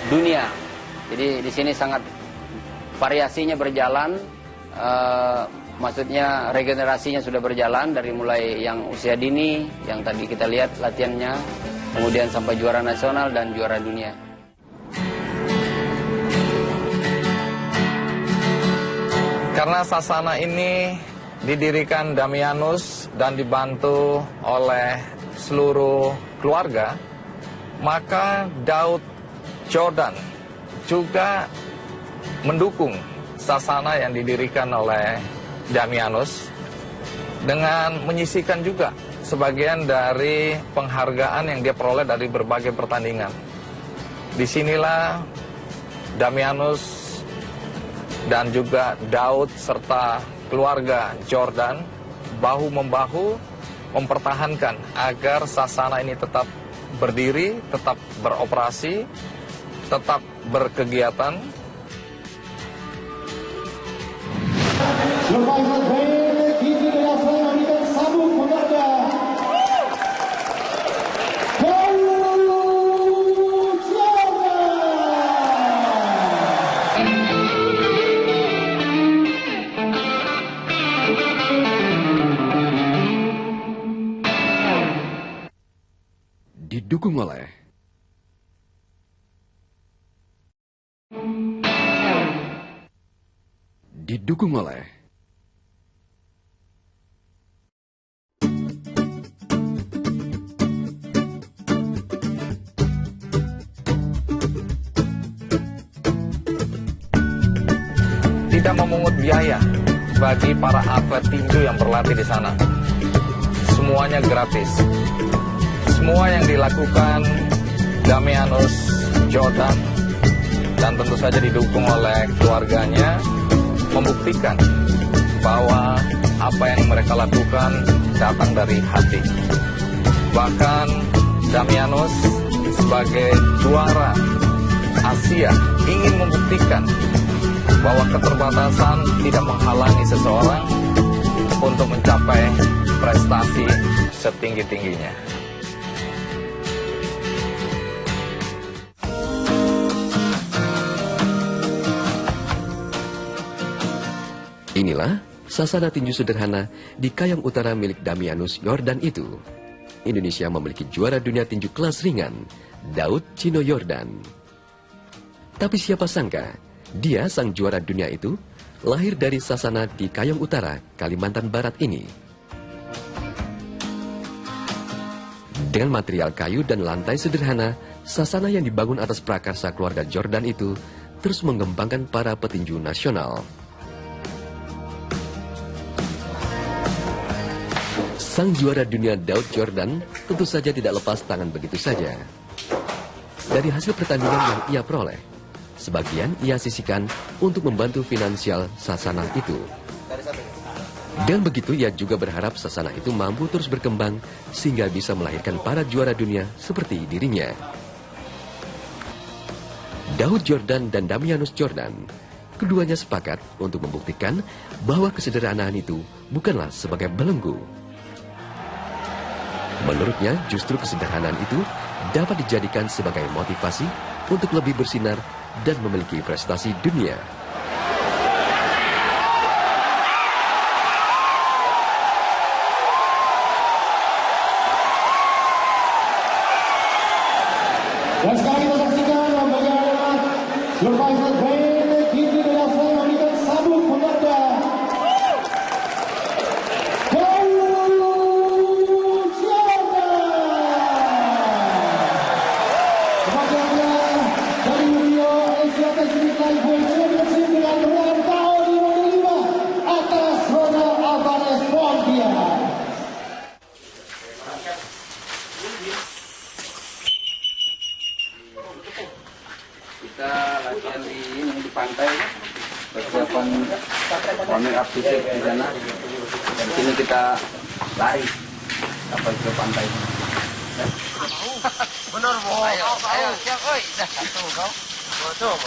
dunia. Jadi di sini sangat variasinya berjalan. Maksudnya regenerasinya sudah berjalan dari mulai yang usia dini, yang tadi kita lihat latihannya, kemudian sampai juara nasional dan juara dunia. Karena sasana ini didirikan Damianus dan dibantu oleh seluruh keluarga, maka Daud Jordan juga mendukung sasana yang didirikan oleh Damianus dengan menyisihkan juga sebagian dari penghargaan yang dia peroleh dari berbagai pertandingan. Disinilah Damianus dan juga Daud serta keluarga Jordan bahu-membahu mempertahankan agar sasana ini tetap berdiri, tetap beroperasi, tetap berkegiatan. Didukung oleh tidak memungut biaya bagi para atlet tinju yang berlatih di sana. Semuanya gratis. Semua yang dilakukan Damianus Jordan dan tentu saja didukung oleh keluarganya membuktikan bahwa apa yang mereka lakukan datang dari hati. Bahkan Damianus sebagai juara Asia ingin membuktikan bahwa keterbatasan tidak menghalangi seseorang untuk mencapai prestasi setinggi-tingginya. Inilah sasana tinju sederhana di Kayong Utara milik Damianus Jordan itu. Indonesia memiliki juara dunia tinju kelas ringan, Daud Chino Jordan. Tapi siapa sangka, dia sang juara dunia itu lahir dari sasana di Kayong Utara, Kalimantan Barat ini. Dengan material kayu dan lantai sederhana, sasana yang dibangun atas prakarsa keluarga Jordan itu terus mengembangkan para petinju nasional. Sang juara dunia Daud Jordan tentu saja tidak lepas tangan begitu saja. Dari hasil pertandingan yang ia peroleh, sebagian ia sisihkan untuk membantu finansial sasana itu. Dan begitu ia juga berharap sasana itu mampu terus berkembang sehingga bisa melahirkan para juara dunia seperti dirinya. Daud Jordan dan Damianus Jordan, keduanya sepakat untuk membuktikan bahwa kesederhanaan itu bukanlah sebagai belenggu. Menurutnya justru kesederhanaan itu dapat dijadikan sebagai motivasi untuk lebih bersinar dan memiliki prestasi dunia. Dan sekarang kita saksikan bagaimana Survival Grand Tinju Bela Selain memberikan sabuk penanda latihan di pantai, persiapan warming up fisik di sana. Dan di sini kita lari sampai ke pantai. Benar, Bu. Ayo, siap, oi. Dah, tuh kau. Tuh.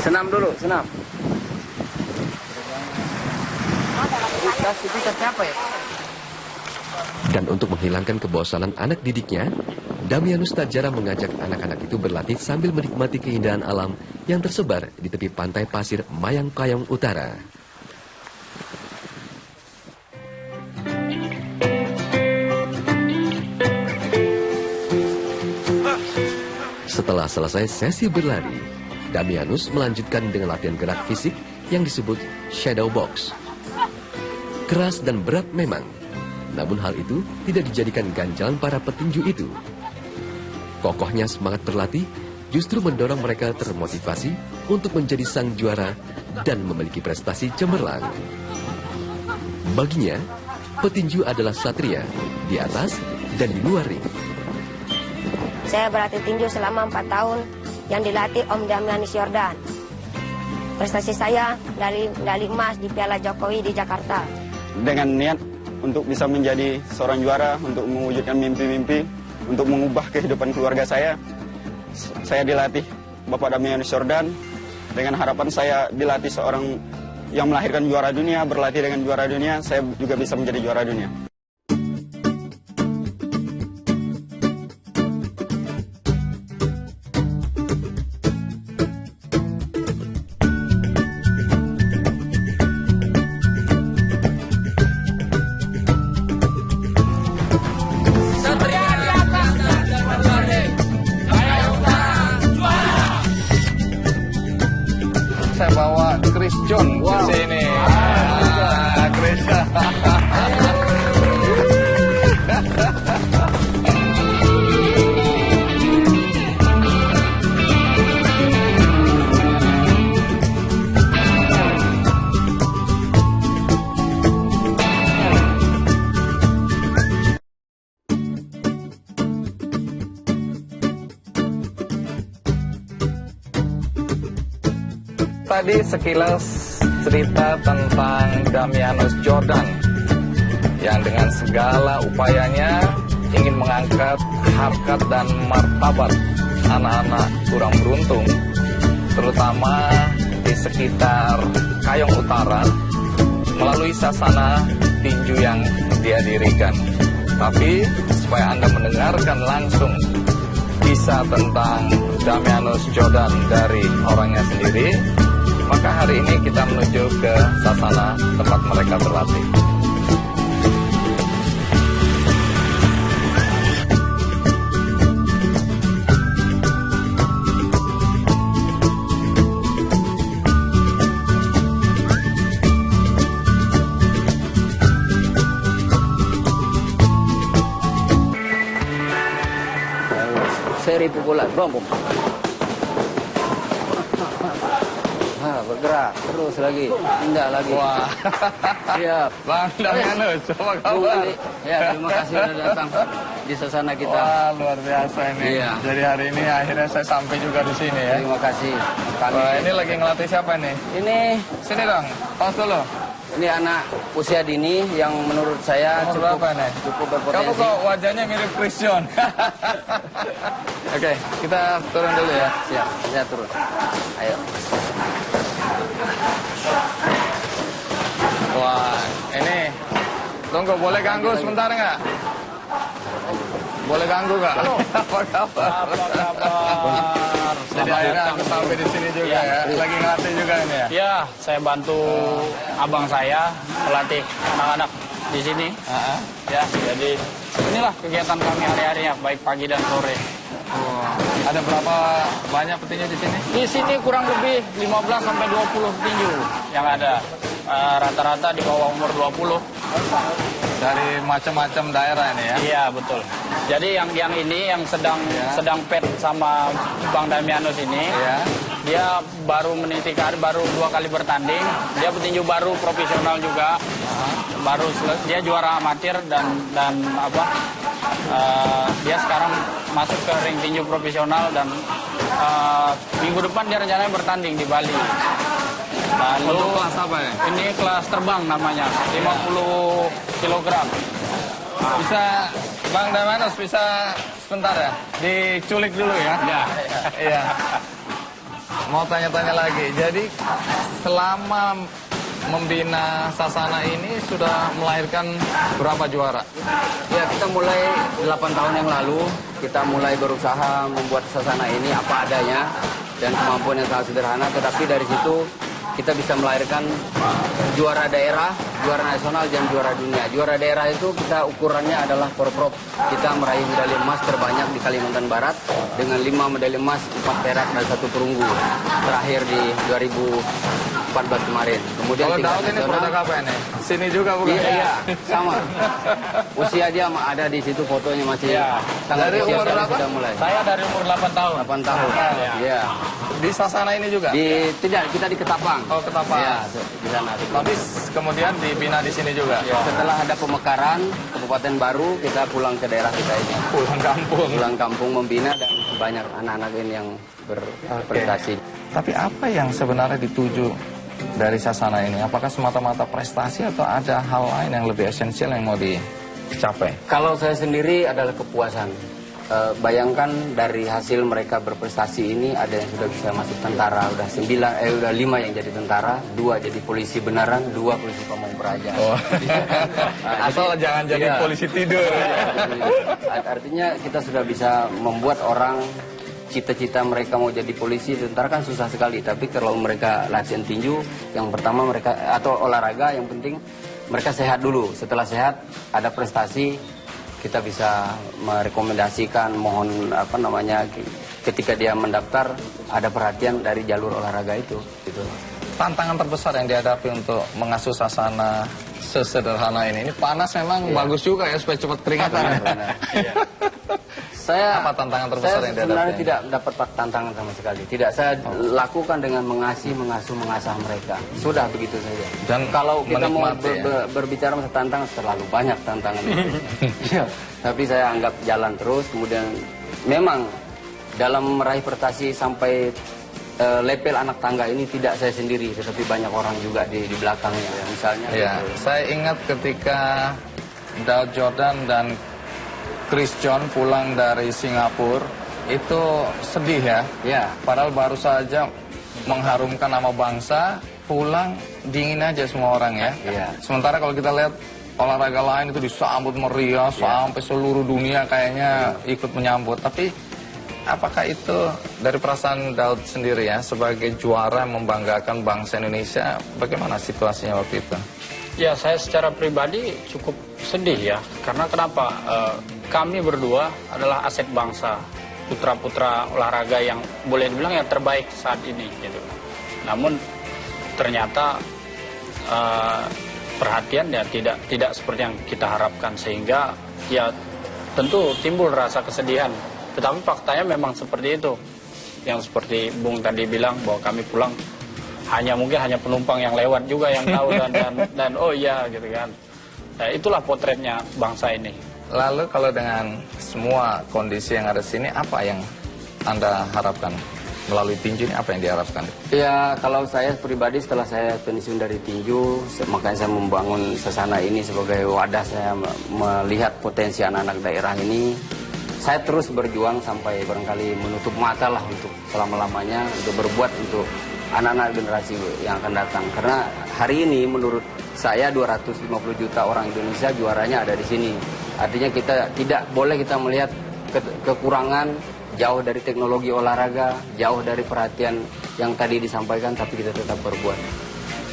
Senam dulu, senam. Aktivitas siapa ya? Dan untuk menghilangkan kebosanan anak didiknya, Damianus tak jarang mengajak anak-anak itu berlatih sambil menikmati keindahan alam yang tersebar di tepi pantai pasir Mayang Kayong Utara. Setelah selesai sesi berlari, Damianus melanjutkan dengan latihan gerak fisik yang disebut shadow box. Keras dan berat memang, namun hal itu tidak dijadikan ganjalan para petinju itu. Kokohnya semangat berlatih justru mendorong mereka termotivasi untuk menjadi sang juara dan memiliki prestasi cemerlang. Baginya, petinju adalah satria di atas dan di luar ring. Saya berlatih tinju selama 4 tahun yang dilatih Om Damianus Jordan. Prestasi saya dari medali emas di Piala Jokowi di Jakarta. Dengan niat untuk bisa menjadi seorang juara, untuk mewujudkan mimpi-mimpi, untuk mengubah kehidupan keluarga saya dilatih Bapak Damianus Jordan. Dengan harapan saya dilatih seorang yang melahirkan juara dunia, berlatih dengan juara dunia, saya juga bisa menjadi juara dunia. saya bawa Chris John ke sini. Chris. Tadi sekilas cerita tentang Damianus Jordan yang dengan segala upayanya ingin mengangkat harkat dan martabat anak-anak kurang beruntung, terutama di sekitar Kayong Utara melalui sasana tinju yang dia dirikan. Tapi supaya Anda mendengarkan langsung kisah tentang Damianus Jordan dari orangnya sendiri, maka hari ini kita menuju ke sasana tempat mereka berlatih. Seri pukulan, rombong. Bergerak terus lagi, indah lagi. Wah, siap. Bang Damianus, apa kabar? Ya, terima kasih sudah datang di sasana kita. Wah, luar biasa ini. Iya. Jadi hari ini akhirnya saya sampai juga di sini ya. Terima kasih. Wah, ini lagi ngelatih siapa nih? Ini sini dong, pause dulu. Ini anak usia dini yang menurut saya cukup berpotensi. Kamu kok wajahnya mirip Chris John. Oke, kita turun dulu ya. Siap, ya turun. Ayo. Wah, ini tunggu, boleh ganggu sebentar nggak? Boleh ganggu nggak? Apa kabar? Jadi akhirnya aku sampai di sini juga ya. Lagi ngelatih juga ini ya? Ya, saya bantu abang saya pelatih anak-anak di sini. Ya, jadi inilah kegiatan kami hari-harinya, baik pagi dan sore. Ada berapa banyak petinju di sini? Di sini kurang lebih 15 sampai 20 petinju yang ada. Rata-rata di bawah umur 20. Dari macam-macam daerah ini ya? Iya, betul. Jadi yang ini yang sedang pet sama Bang Damianus ini, dia baru meniti karir, baru 2 kali bertanding. Dia petinju baru profesional juga. Dia juara amatir dan apa? Dia sekarang masuk ke ring tinju profesional dan minggu depan dia rencananya bertanding di Bali. Lalu kelas apa ya? Ini kelas terbang namanya, 50 kg. Bisa, Bang Damianus bisa sebentar ya? Diculik dulu ya? Iya. Mau tanya-tanya lagi. Jadi selama membina sasana ini sudah melahirkan berapa juara? Ya, kita mulai 8 tahun yang lalu, kita mulai berusaha membuat sasana ini apa adanya dan kemampuan yang sangat sederhana, tetapi dari situ kita bisa melahirkan juara daerah, juara nasional, dan juara dunia. Juara daerah itu kita ukurannya adalah porprov. Kita meraih medali emas terbanyak di Kalimantan Barat dengan 5 medali emas, 4 perak dan 1 perunggu. Terakhir di 2014 kemarin. Kemudian kalau tingkat Daud ini nasional, produk apa ini? Sini juga bukan? Iya, sama. Usia dia ada di situ, fotonya masih sangat Dari kecil umur sekali berapa? sudah mulai. Saya dari umur 8 tahun. 8 tahun. Iya. Di sasana ini juga? Tidak, kita di Ketapang. Oh, Ketapang. Iya, di sana. Tapi kemudian dibina di sini juga? Setelah ada pemekaran, Kabupaten Baru, kita pulang ke daerah kita ini. Pulang kampung. Pulang kampung membina dan banyak anak-anak ini yang berprestasi. Tapi apa yang sebenarnya dituju dari sasana ini? Apakah semata-mata prestasi atau ada hal lain yang lebih esensial yang mau dicapai? Kalau saya sendiri adalah kepuasan. Bayangkan dari hasil mereka berprestasi ini ada yang sudah bisa masuk tentara, udah 5 yang jadi tentara, 2 jadi polisi beneran, 2 polisi pamong praja. Oh. Asal jangan jadi polisi tidur. Artinya kita sudah bisa membuat orang cita-cita mereka mau jadi polisi, tentara kan susah sekali. Tapi kalau mereka latihan tinju, yang pertama mereka atau olahraga, yang penting mereka sehat dulu. Setelah sehat ada prestasi, kita bisa merekomendasikan, mohon ketika dia mendaftar ada perhatian dari jalur olahraga itu gitu. Tantangan terbesar yang dihadapi untuk mengasuh Sasana sesederhana ini panas memang bagus juga ya supaya cepat keringatan. Saya apa tantangan terbesar yang dihadapi? Sebenarnya tidak dapat tantangan sama sekali. Tidak saya lakukan dengan mengasah mereka. Sudah begitu saja. Dan kalau kita mau berbicara masalah tantangan, terlalu banyak tantangan. Ya, tapi saya anggap jalan terus. Kemudian memang dalam meraih prestasi sampai level anak tangga ini tidak saya sendiri, tetapi banyak orang juga di belakangnya. Ya, misalnya. Ya, saya ingat ketika Daud Jordan dan Chris John pulang dari Singapura, itu sedih ya. Ya. Padahal baru saja mengharumkan nama bangsa, pulang dingin aja semua orang ya. Ya. Sementara kalau kita lihat olahraga lain itu disambut meriah, sampai seluruh dunia kayaknya ikut menyambut. Tapi apakah itu dari perasaan Daud sendiri ya, sebagai juara membanggakan bangsa Indonesia, bagaimana situasinya waktu itu? Ya, saya secara pribadi cukup sedih ya. Karena kenapa? Kami berdua adalah aset bangsa, putra-putra olahraga yang boleh dibilang yang terbaik saat ini gitu. Namun ternyata perhatian ya tidak seperti yang kita harapkan, sehingga ya tentu timbul rasa kesedihan. Tetapi faktanya memang seperti itu. Yang seperti Bung tadi bilang bahwa kami pulang mungkin hanya penumpang yang lewat juga yang tahu dan oh iya gitu kan. Nah, itulah potretnya bangsa ini. Lalu kalau dengan semua kondisi yang ada di sini, apa yang Anda harapkan melalui tinju ini? Apa yang diharapkan? Ya, kalau saya pribadi setelah saya pensiun dari tinju, makanya saya membangun Sasana ini sebagai wadah saya melihat potensi anak-anak daerah ini. Saya terus berjuang sampai barangkali menutup mata lah untuk selama-lamanya untuk berbuat untuk anak-anak generasi yang akan datang. Karena hari ini menurut saya 250 juta orang Indonesia juaranya ada di sini. Artinya kita tidak boleh kita melihat kekurangan, jauh dari teknologi olahraga, jauh dari perhatian yang tadi disampaikan, tapi kita tetap berbuat.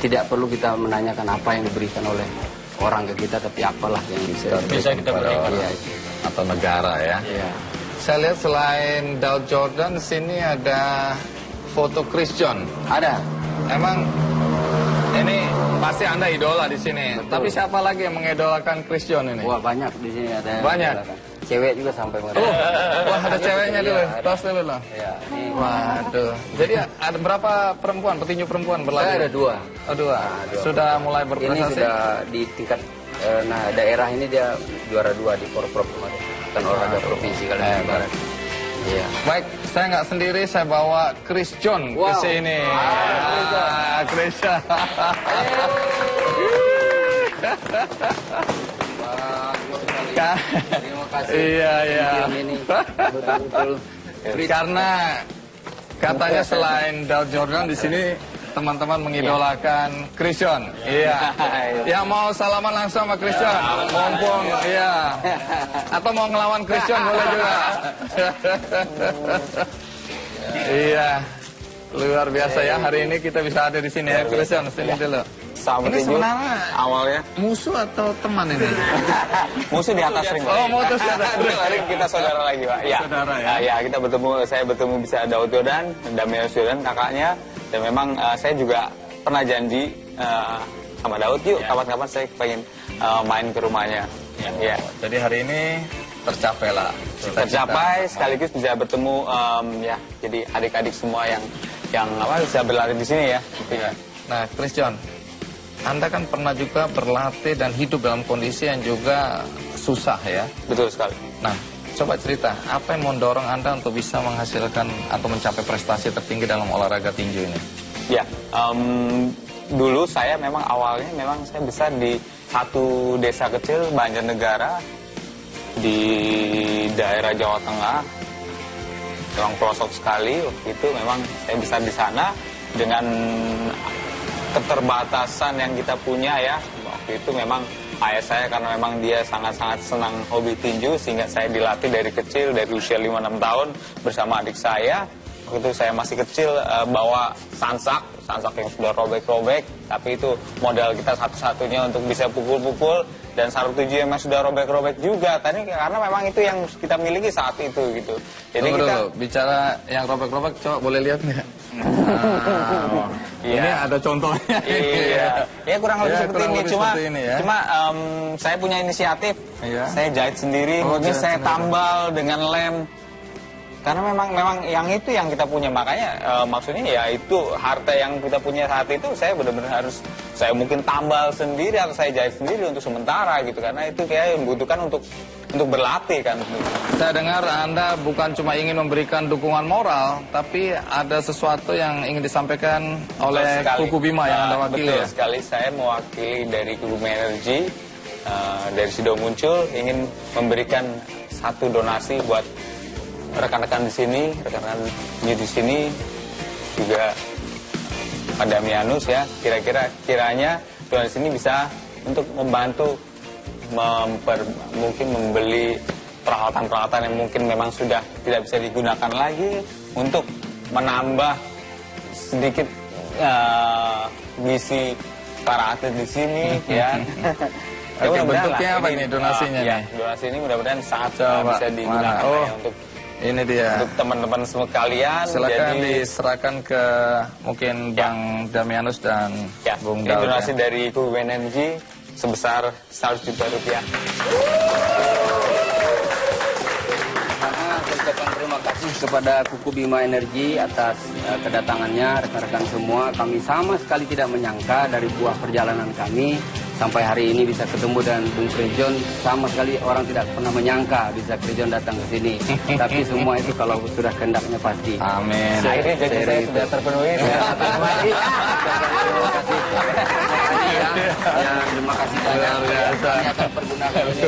Tidak perlu kita menanyakan apa yang diberikan oleh orang ke kita, tapi apalah yang bisa kita berikan. Ya, atau negara ya. Ya. Saya lihat selain Daud Jordan, sini ada foto Chris John. Ada. Emang ini pasti Anda idola di sini. Betul. Tapi siapa lagi yang mengidolakan Chris John ini? Wah, banyak di sini ada. Banyak. Cewek juga sampai mereka. Wah, ada ceweknya dulu. Tos dulu loh. Ya, waduh. Jadi ada berapa perempuan, petinju perempuan berlaga? Saya ada 2. Oh, 2. Sudah mulai berprestasi. Ini sudah di tingkat daerah ini dia juara 2 di Porprov kemarin. Kan olahraga provinsi Kalimantan Barat. Iya. Baik, saya nggak sendiri, saya bawa Chris John ke sini. Chris John. Terima kasih. Iya. Ini betul-betul. Karena katanya selain Daud Jordan di sini teman-teman mengidolakan Chris John. Iya. Yang mau salaman langsung sama Chris John. Mumpung, iya. Atau mau ngelawan Chris John boleh juga. Iya. Luar biasa ya, hari ini kita bisa ada di sini ya, Chris John. Sini dulu. Ini sebenarnya awalnya musuh atau teman ini? Musuh di atas ring. Oh, musuh di atas ring. Kita saudara lagi, Pak. Ya. Saudara ya. Ya, kita saya bertemu bisa Daud Jordan, Damianus Jordan kakaknya, dan memang saya juga pernah janji sama Daud, yuk kapan-kapan saya pengen main ke rumahnya. Ya. Jadi hari ini tercapai lah. Tercapai sekaligus bisa bertemu ya, jadi adik-adik semua yang bisa berlari di sini ya. Ya. Nah, Chris John, Anda kan pernah juga berlatih dan hidup dalam kondisi yang juga susah ya? Betul sekali. Nah, coba cerita, apa yang mendorong Anda untuk bisa menghasilkan atau mencapai prestasi tertinggi dalam olahraga tinju ini? Ya, dulu saya memang awalnya saya besar di satu desa kecil, Banjarnegara, di daerah Jawa Tengah, memang pelosok sekali. Waktu itu memang saya besar di sana dengan keterbatasan yang kita punya ya. Waktu itu memang ayah saya karena memang dia sangat-sangat senang hobi tinju, sehingga saya dilatih dari kecil, dari usia 5-6 tahun bersama adik saya. Waktu itu saya masih kecil, bawa sansak sasak yang sudah robek-robek, tapi itu modal kita satu-satunya untuk bisa pukul-pukul, dan sarung 7 yang sudah robek-robek juga tadi, karena memang itu yang kita miliki saat itu gitu. Jadi Tunggu kita dulu, bicara yang robek-robek, coba boleh lihat nggak? Iya. Ini ada contohnya. Iya, ya kurang lebih Ya, seperti kurang ini. lebih Cuma, seperti ini ya. saya punya inisiatif. Iya. Saya jahit sendiri, Oh, mungkin jahit saya sendiri. tambal dengan lem. Karena memang yang itu yang kita punya, makanya maksudnya ya itu harta yang kita punya saat itu saya benar-benar harus saya mungkin tambal sendiri atau saya jahit sendiri untuk sementara gitu, karena itu kayak membutuhkan untuk berlatih kan. Saya dengar Anda bukan cuma ingin memberikan dukungan moral, tapi ada sesuatu yang ingin disampaikan oleh Kuku Bima yang Anda wakili Betul ya? sekali, saya mewakili dari Kuku Bima Energy, dari Sido Muncul, ingin memberikan satu donasi buat rekan-rekan di sini, rekan-rekan di sini juga Pak Damianus ya. Kiranya donasi ini bisa untuk membantu mungkin membeli peralatan-peralatan yang mungkin memang sudah tidak bisa digunakan lagi untuk menambah sedikit gizi para atlet di sini ya. Oke, bentuknya apa ini donasinya ya, nih? donasi ini mudah-mudahan sangat Coba, bisa digunakan mana? ya, untuk ini dia. Untuk teman-teman semua kalian. Silakan jadi, diserahkan ke mungkin Bang Damianus dan Bung ini Daud. donasi Ya. dari Kuku Bima Energy sebesar 100 juta rupiah. Saya ucapkan terima kasih kepada Kuku Bima Energy atas kedatangannya, rekan-rekan semua. Kami sama sekali tidak menyangka dari buah perjalanan kami sampai hari ini bisa ketemu dan Bung Krejon. Sama sekali orang tidak pernah menyangka bisa Krejon datang ke sini. Tapi semua itu kalau sudah kehendaknya pasti. Amin. Akhirnya janji saya sudah terpenuhi. Terima kasih banyak. Kami akan pergunakan untuk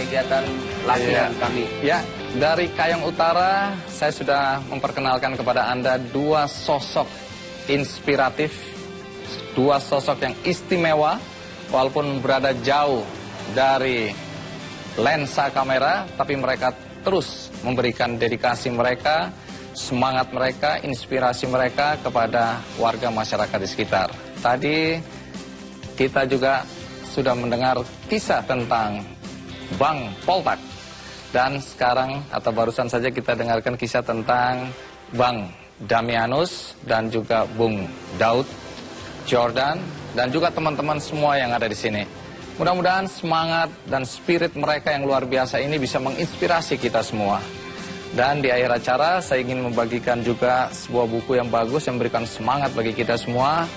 kegiatan latihan kami. Ya, dari Kayong Utara saya sudah memperkenalkan kepada Anda dua sosok inspiratif, dua sosok yang istimewa walaupun berada jauh dari lensa kamera, tapi mereka terus memberikan dedikasi mereka, semangat mereka, inspirasi mereka kepada warga masyarakat di sekitar. Tadi kita juga sudah mendengar kisah tentang Bang Poltak. Dan sekarang atau barusan saja kita dengarkan kisah tentang Bang Damianus dan juga Bung Daud Jordan dan juga teman-teman semua yang ada di sini. Mudah-mudahan semangat dan spirit mereka yang luar biasa ini bisa menginspirasi kita semua. Dan di akhir acara saya ingin membagikan juga sebuah buku yang bagus yang memberikan semangat bagi kita semua.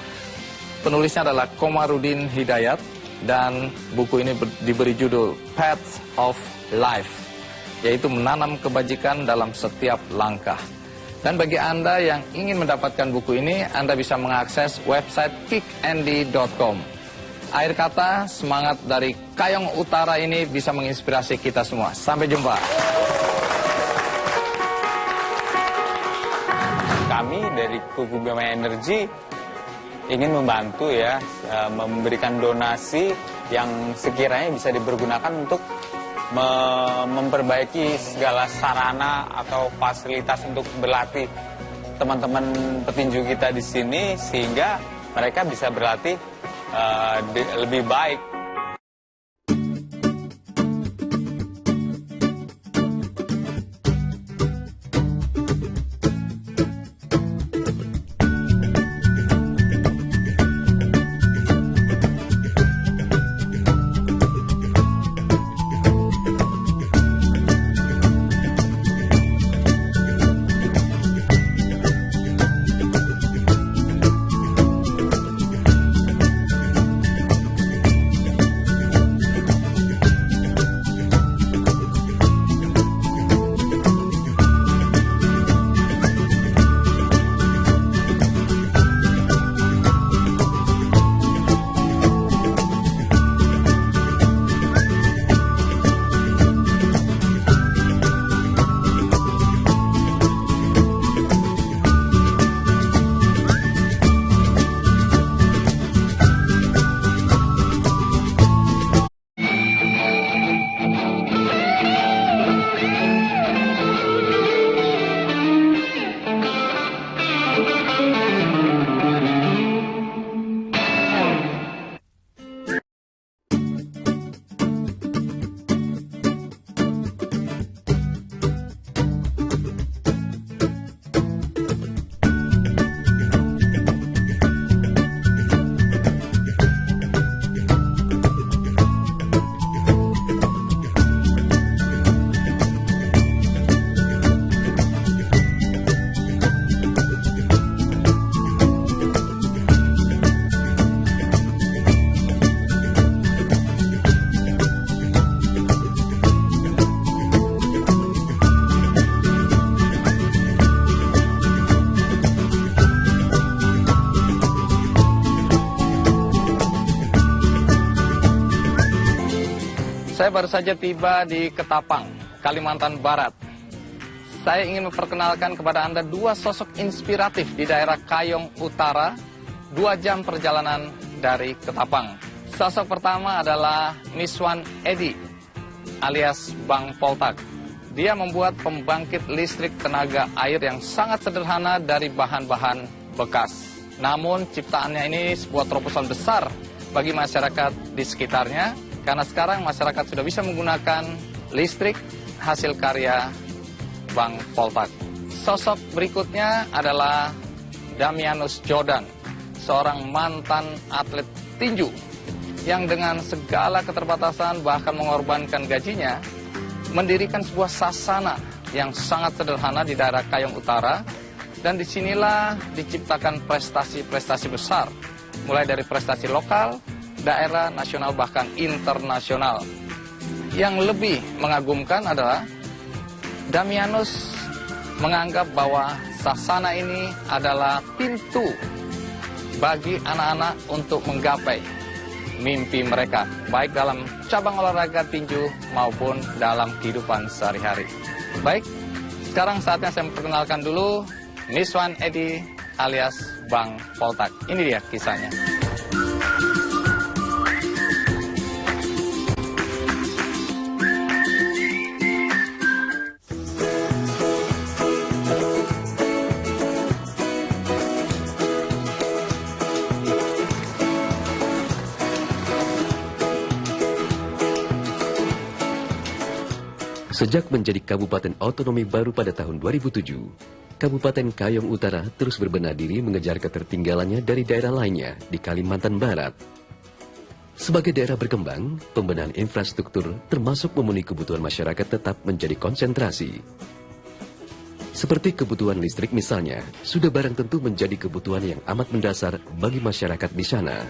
Penulisnya adalah Komarudin Hidayat dan buku ini diberi judul Path of Life, yaitu menanam kebajikan dalam setiap langkah. Dan bagi Anda yang ingin mendapatkan buku ini, Anda bisa mengakses website kickandy.com. Akhir kata, semangat dari Kayong Utara ini bisa menginspirasi kita semua. Sampai jumpa. Kami dari Kuku Bima Energy ingin membantu ya, memberikan donasi yang sekiranya bisa dipergunakan untuk memperbaiki segala sarana atau fasilitas untuk berlatih teman-teman petinju kita di sini sehingga mereka bisa berlatih lebih baik. Saya baru saja tiba di Ketapang, Kalimantan Barat. Saya ingin memperkenalkan kepada Anda dua sosok inspiratif di daerah Kayong Utara, 2 jam perjalanan dari Ketapang. Sosok pertama adalah Miswan Edi, alias Bang Poltak. Dia membuat pembangkit listrik tenaga air yang sangat sederhana dari bahan-bahan bekas. Namun ciptaannya ini sebuah terobosan besar bagi masyarakat di sekitarnya, karena sekarang masyarakat sudah bisa menggunakan listrik hasil karya Bang Poltak. Sosok berikutnya adalah Damianus Jordan, seorang mantan atlet tinju yang dengan segala keterbatasan bahkan mengorbankan gajinya mendirikan sebuah sasana yang sangat sederhana di daerah Kayong Utara, dan disinilah diciptakan prestasi-prestasi besar, mulai dari prestasi lokal, daerah, nasional, bahkan internasional. Yang lebih mengagumkan adalah Damianus menganggap bahwa sasana ini adalah pintu bagi anak-anak untuk menggapai mimpi mereka, baik dalam cabang olahraga tinju maupun dalam kehidupan sehari-hari. Baik, sekarang saatnya saya memperkenalkan dulu Miswan Edi alias Bang Poltak. Ini dia kisahnya. Sejak menjadi kabupaten otonomi baru pada tahun 2007, Kabupaten Kayong Utara terus berbenah diri mengejar ketertinggalannya dari daerah lainnya di Kalimantan Barat. Sebagai daerah berkembang, pembenahan infrastruktur termasuk memenuhi kebutuhan masyarakat tetap menjadi konsentrasi. Seperti kebutuhan listrik misalnya, sudah barang tentu menjadi kebutuhan yang amat mendasar bagi masyarakat di sana.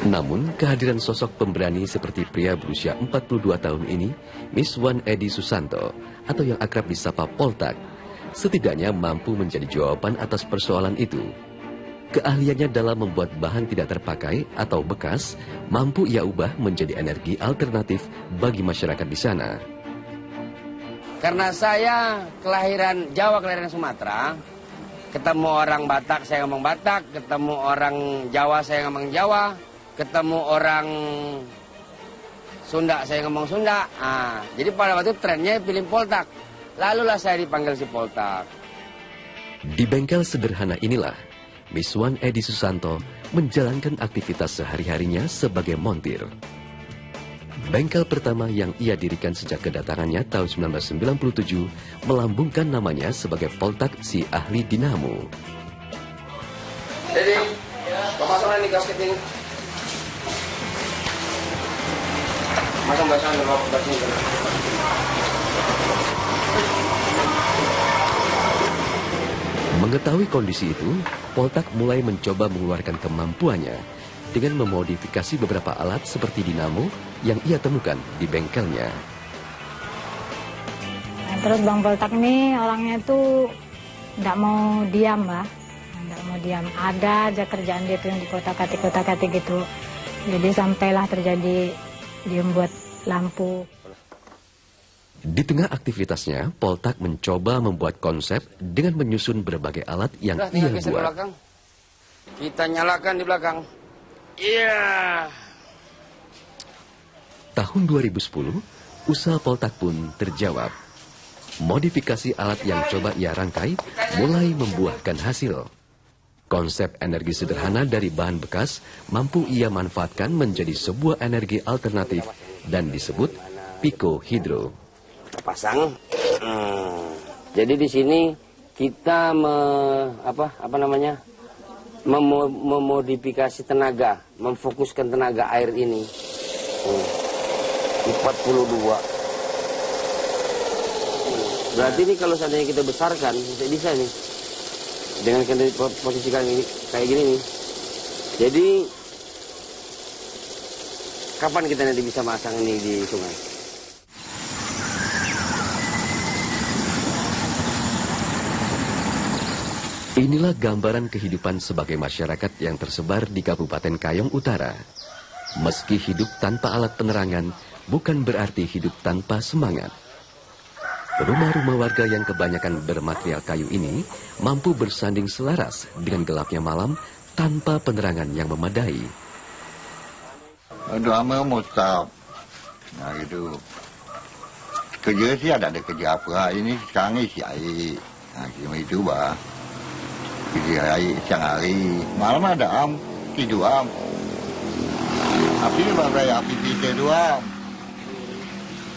Namun, kehadiran sosok pemberani seperti pria berusia 42 tahun ini, Miswan Edi Susanto, atau yang akrab disapa Poltak, setidaknya mampu menjadi jawaban atas persoalan itu. Keahliannya dalam membuat bahan tidak terpakai atau bekas, mampu ia ubah menjadi energi alternatif bagi masyarakat di sana. Karena saya kelahiran Jawa, kelahiran Sumatera, ketemu orang Batak, saya ngomong Batak, ketemu orang Jawa, saya ngomong Jawa, ketemu orang Sunda, saya ngomong Sunda. Jadi pada waktu trennya pilih Poltak. Lalulah saya dipanggil si Poltak. Di bengkel sederhana inilah, Miswan Edi Susanto menjalankan aktivitas sehari-harinya sebagai montir. Bengkel pertama yang ia dirikan sejak kedatangannya tahun 1997 melambungkan namanya sebagai Poltak si ahli dinamo. Jadi, pemasangan di gasket ini. Masang basah dulu, Mengetahui kondisi itu, Poltak mulai mencoba mengeluarkan kemampuannya dengan memodifikasi beberapa alat seperti dinamo yang ia temukan di bengkelnya. Terus Bang Poltak ini orangnya tuh nggak mau diam, Mbak. Nggak mau diam. Ada aja kerjaan dia tuh yang di kota-kati gitu. Jadi sampailah terjadi dia membuat lampu. Di tengah aktivitasnya, Poltak mencoba membuat konsep dengan menyusun berbagai alat yang ia buat. Kita nyalakan di belakang. Iya. Tahun 2010, usaha Poltak pun terjawab. Modifikasi alat yang coba ia rangkai mulai membuahkan hasil. Konsep energi sederhana dari bahan bekas mampu ia manfaatkan menjadi sebuah energi alternatif dan disebut Pico Hydro. Pasang. Jadi di sini kita memodifikasi tenaga, memfokuskan tenaga air ini. 42. Berarti ini kalau seandainya kita besarkan bisa nih. Dengan posisi kayak gini nih. Jadi kapan kita nanti bisa masang ini di sungai? Inilah gambaran kehidupan sebagai masyarakat yang tersebar di Kabupaten Kayong Utara. Meski hidup tanpa alat penerangan, bukan berarti hidup tanpa semangat. Rumah-rumah warga yang kebanyakan bermaterial kayu ini mampu bersanding selaras dengan gelapnya malam tanpa penerangan yang memadai. Untuk ama mustahab. Nah gitu. Kerja sih ada kerja apa. Ini sekarang isi air. Nah cuma itu bah. Isi air siang hari. Malam ada tidur Api pakai api kita doang.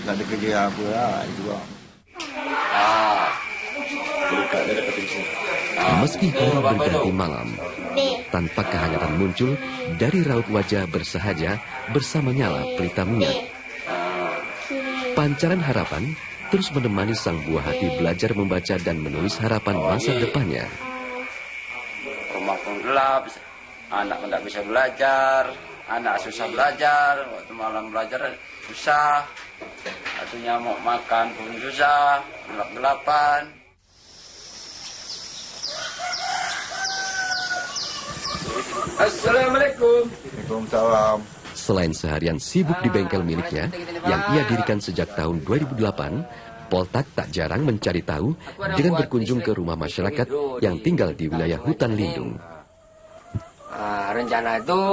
Tak ada kerja apa lah itu bang. Meski hari berganti malam, tanpa kehangatan muncul dari raut wajah bersahaja bersama nyala pelita minyak. Pancaran harapan terus menemani sang buah hati belajar membaca dan menulis harapan masa depannya. Rumah pun gelap, anak tidak bisa belajar, anak susah belajar, waktu malam belajar susah, satunya mau makan pun susah, gelap-gelapan. Assalamualaikum. Waalaikumsalam. Selain seharian sibuk di bengkel miliknya yang ia dirikan sejak tahun 2008, Poltak tak jarang mencari tahu dengan berkunjung ke rumah masyarakat yang tinggal di wilayah hutan lindung. Rencana itu,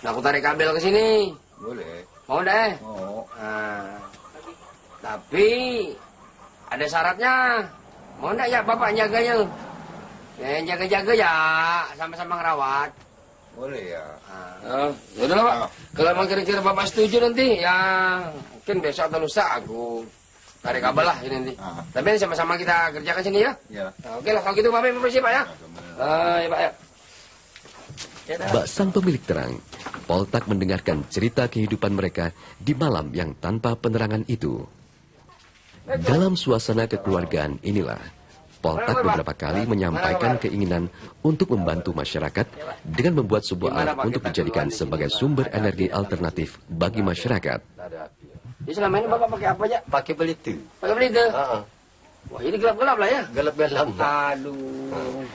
aku tarik kabel ke sini. Boleh. Mau deh. Oh. Tapi ada syaratnya. Mau enggak ya bapak jaganya? Jaga-jaga ya, sama-sama ngerawat. Boleh ya. Yaudah lah pak. Kalau emang kira-kira bapak setuju nanti, ya mungkin besok atau lusa aku tarik kabel lah ini nanti. Tapi sama-sama kita kerjakan sini ya. Ya. Oke lah kalau gitu bapak permisi pak ya. Ya pak ya. Bak sang pemilik terang, Poltak mendengarkan cerita kehidupan mereka di malam yang tanpa penerangan itu. Dalam suasana kekeluargaan inilah, Poltak beberapa kali menyampaikan keinginan untuk membantu masyarakat dengan membuat sebuah alat untuk dijadikan sebagai sumber energi alternatif bagi masyarakat. Jadi selama ini bapak pakai apa aja? Pakai pelita. Pakai pelita? Wah ini gelap-gelap lah ya? Gelap-gelap. Aduh.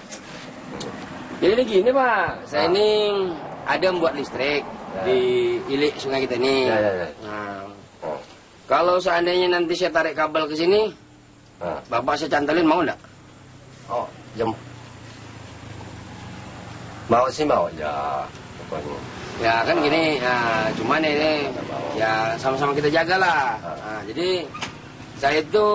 Jadi ini gini pak, saya ini ada membuat listrik di ilik sungai kita ini. Nah, kalau seandainya nanti saya tarik kabel ke sini, bapak saya cantelin mau enggak? Oh, mau sih mau ya, pokoknya. Ya kan gini, cuman ini ya sama-sama kita jaga lah. Jadi saya itu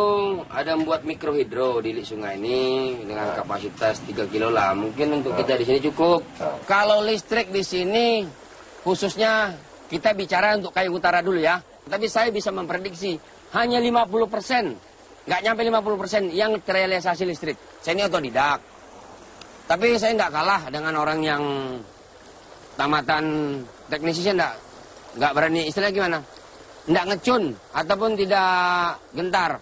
ada membuat mikrohidro di ilik sungai ini dengan kapasitas 3 kilo lah. Mungkin untuk kita di sini cukup. Kalau listrik di sini khususnya kita bicara untuk Kayong Utara dulu ya. Tapi saya bisa memprediksi hanya 50%, nggak nyampe 50% yang terrealisasi listrik. Saya ini otodidak. Tapi saya nggak kalah dengan orang yang tamatan teknisi, saya nggak berani, istilahnya gimana? Nggak ngecun ataupun tidak gentar.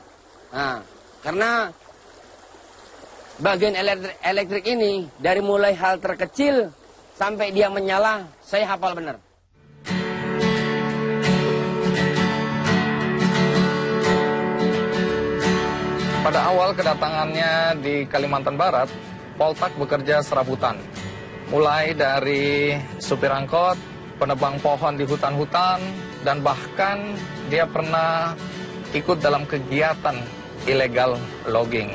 Nah, karena bagian elektrik ini dari mulai hal terkecil sampai dia menyala, saya hafal benar. Pada awal kedatangannya di Kalimantan Barat, Poltak bekerja serabutan. Mulai dari supir angkot, penebang pohon di hutan-hutan, dan bahkan dia pernah ikut dalam kegiatan ilegal logging.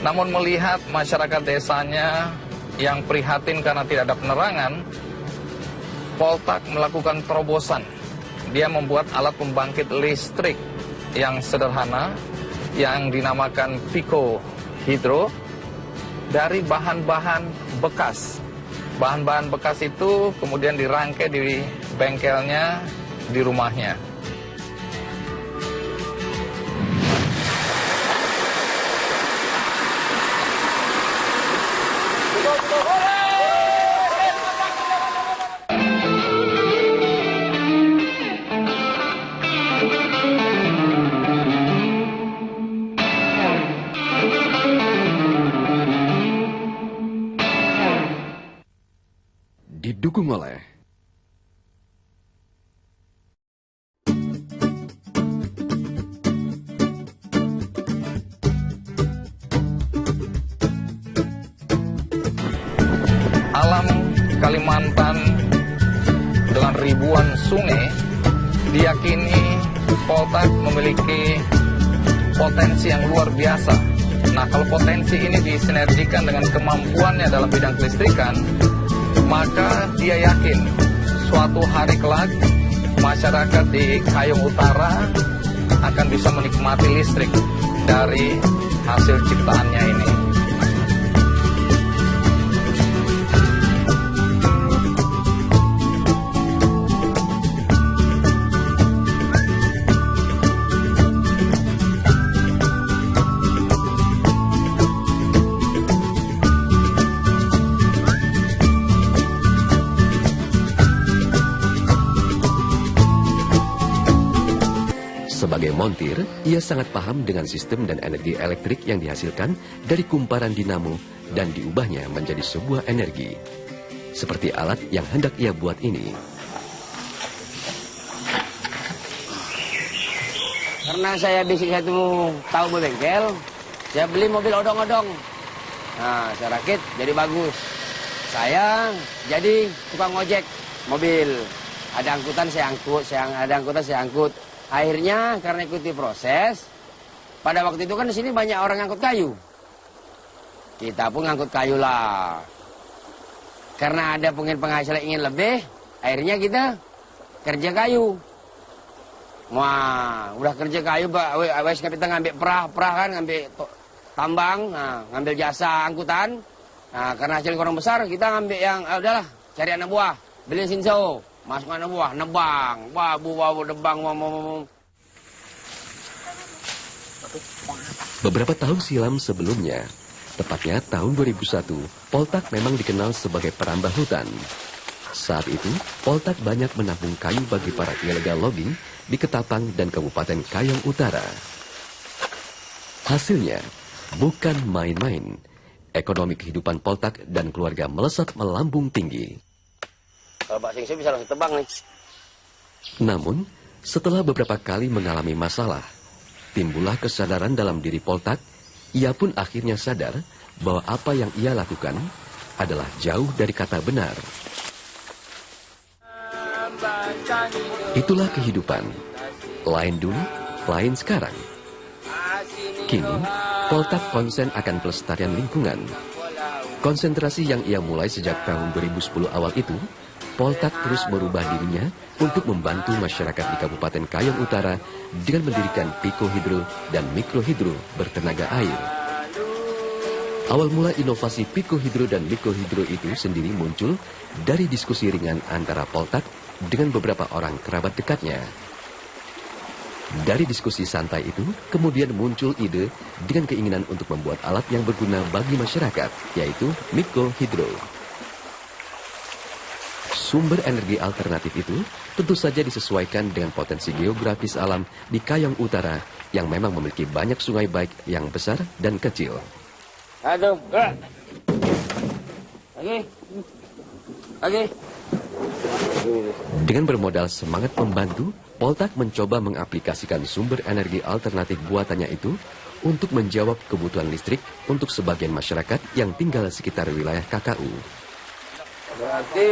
Namun melihat masyarakat desanya yang prihatin karena tidak ada penerangan, Poltak melakukan terobosan. Dia membuat alat pembangkit listrik yang sederhana, yang dinamakan Pico Hydro, dari bahan-bahan bekas. Bahan-bahan bekas itu kemudian dirangkai di bengkelnya, di rumahnya. Didukung oleh Kalimantan dengan ribuan sungai, diyakini Poltak memiliki potensi yang luar biasa. Nah, kalau potensi ini disinergikan dengan kemampuannya dalam bidang kelistrikan, maka dia yakin suatu hari kelak masyarakat di Kayong Utara akan bisa menikmati listrik dari hasil ciptaannya ini. Sebagai montir, ia sangat paham dengan sistem dan energi elektrik yang dihasilkan dari kumparan dinamo dan diubahnya menjadi sebuah energi. Seperti alat yang hendak ia buat ini. Karena saya basic satu tahu bengkel, saya beli mobil odong-odong. Nah, saya rakit jadi bagus. Saya jadi tukang ojek mobil. Ada angkutan saya angkut, ada angkutan saya angkut. Akhirnya karena ikuti proses, pada waktu itu kan di sini banyak orang ngangkut kayu. Kita pun ngangkut kayu lah. Karena ada penghasilan ingin lebih, akhirnya kita kerja kayu. Wah, udah kerja kayu, wes kita ngambil perah kan, ngambil tambang, nah, ngambil jasa angkutan. Nah, karena hasil kurang besar, kita ngambil yang, udahlah, cari anak buah, beli sinso. Masuk anak buah, nebang, babu, nebang, Beberapa tahun silam sebelumnya, tepatnya tahun 2001, Poltak memang dikenal sebagai perambah hutan. Saat itu, Poltak banyak menampung kayu bagi para ilegal logging di Ketapang dan Kabupaten Kayong Utara. Hasilnya, bukan main-main. Ekonomi kehidupan Poltak dan keluarga melesat melambung tinggi. Kalau Pak Singsi bisa langsung tebang nih. Namun, setelah beberapa kali mengalami masalah, timbullah kesadaran dalam diri Poltak. Ia pun akhirnya sadar bahwa apa yang ia lakukan adalah jauh dari kata benar. Itulah kehidupan. Lain dulu, lain sekarang. Kini, Poltak konsen akan pelestarian lingkungan. Konsentrasi yang ia mulai sejak tahun 2010 awal itu, Poltak terus merubah dirinya untuk membantu masyarakat di Kabupaten Kayong Utara dengan mendirikan pikohidro dan mikrohidro bertenaga air. Awal mula inovasi pikohidro dan mikrohidro itu sendiri muncul dari diskusi ringan antara Poltak dengan beberapa orang kerabat dekatnya. Dari diskusi santai itu, kemudian muncul ide dengan keinginan untuk membuat alat yang berguna bagi masyarakat, yaitu mikrohidro. Sumber energi alternatif itu tentu saja disesuaikan dengan potensi geografis alam di Kayong Utara yang memang memiliki banyak sungai baik yang besar dan kecil. Aduh, lagi. Dengan bermodal semangat membantu, Poltak mencoba mengaplikasikan sumber energi alternatif buatannya itu untuk menjawab kebutuhan listrik untuk sebagian masyarakat yang tinggal sekitar wilayah KKU. Berarti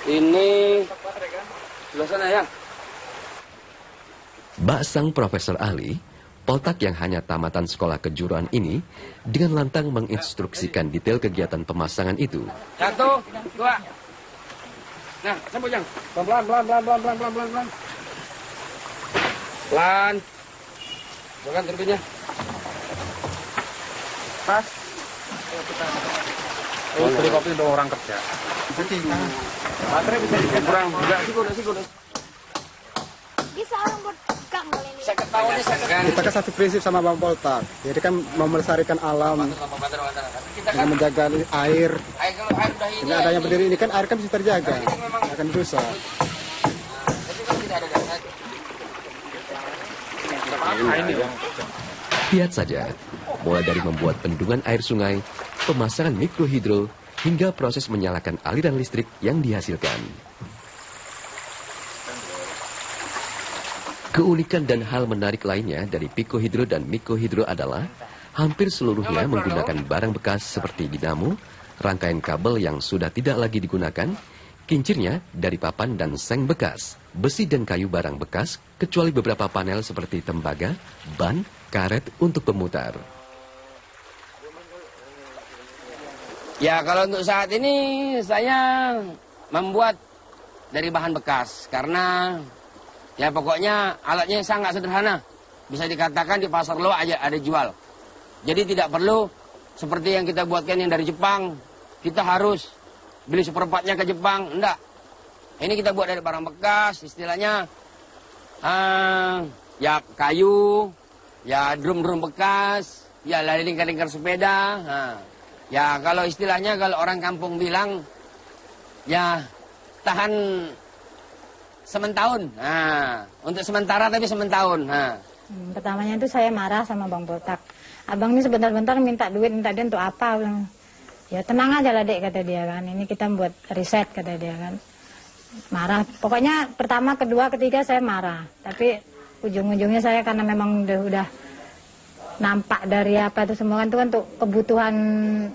ini sebelah sana ya? Bak sang Profesor ahli, Poltak yang hanya tamatan sekolah kejuruan ini dengan lantang menginstruksikan detail kegiatan pemasangan itu. 1, 2. Nah, sambung Jang. Pelan. Pelan. Bukan turbinnya. Pas. Oh, beli kopi untuk orang kerja. Baterai bisa dikurang. Enggak sih, kudu. Bisa orang buat kang kali ini. Saya ketahuan nih, saya ketahuan. Kita kan satu prinsip sama Bang Poltak. Jadi kan mau melestarikan alam, dengan menjaga air. Ini adanya berdiri ini kan air kan bisa terjaga, akan rusak. Lihat saja, mulai dari membuat bendungan air sungai, pemasangan mikrohidro, hingga proses menyalakan aliran listrik yang dihasilkan. Keunikan dan hal menarik lainnya dari pikohidro dan mikrohidro adalah hampir seluruhnya menggunakan barang bekas seperti dinamo, rangkaian kabel yang sudah tidak lagi digunakan, kincirnya dari papan dan seng bekas, besi dan kayu barang bekas, kecuali beberapa panel seperti tembaga, ban, karet untuk pemutar. Ya, kalau untuk saat ini saya membuat dari bahan bekas karena ya pokoknya alatnya sangat sederhana. Bisa dikatakan di pasar lo aja ada jual. Jadi tidak perlu seperti yang kita buatkan yang dari Jepang. Kita harus beli seperempatnya ke Jepang. Enggak. Ini kita buat dari barang bekas, istilahnya ya kayu, ya drum-drum bekas, ya lingkar-lingkar sepeda. Ya kalau istilahnya kalau orang kampung bilang ya tahan sementahun. Untuk sementara tapi sementahun. Pertamanya itu saya marah sama Bang Botak. Abang ini sebentar-bentar minta duit untuk apa? Ya tenang aja lah dek, kata dia kan. Ini kita buat riset, kata dia kan. Marah. Pokoknya pertama, kedua, ketiga saya marah. Tapi ujung-ujungnya saya karena memang udah nampak dari apa itu semua kan, itu kan untuk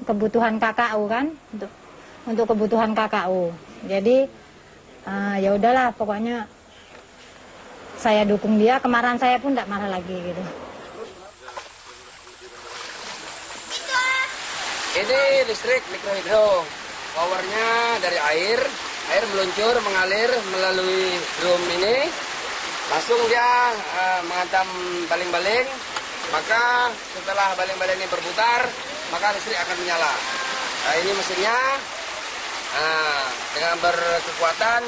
kebutuhan KKU kan, untuk kebutuhan KKU. Jadi ya udahlah, pokoknya saya dukung dia. Kemarahan saya pun tidak marah lagi gitu. Ini listrik mikrohidro, powernya dari air meluncur mengalir melalui drum ini, langsung dia menghantam baling-baling, maka setelah baling-baling ini berputar, maka listrik akan menyala. Nah, ini mesinnya dengan berkekuatan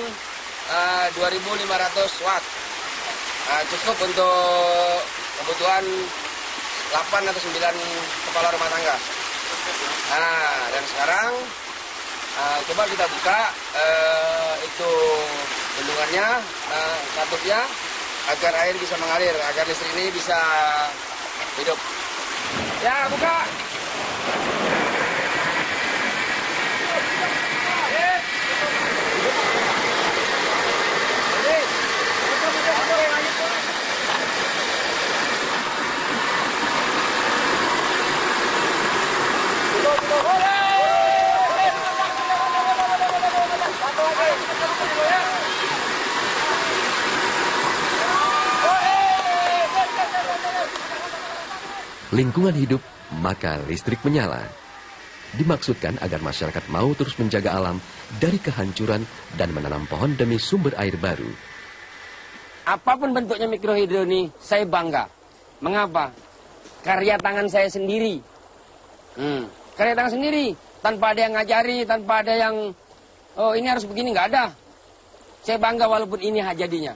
2500 watt, cukup untuk kebutuhan 8 atau 9 kepala rumah tangga. Dan sekarang coba kita buka itu bendungannya, katupnya, agar air bisa mengalir, agar listrik ini bisa hidup. Ya, buka. Lingkungan hidup, maka listrik menyala. Dimaksudkan agar masyarakat mau terus menjaga alam dari kehancuran dan menanam pohon demi sumber air baru. Apapun bentuknya mikrohidro ini, saya bangga. Mengapa? Karya tangan saya sendiri. Karya tangan sendiri. Tanpa ada yang ngajari, tanpa ada yang, oh ini harus begini, nggak ada. Saya bangga walaupun ini jadinya.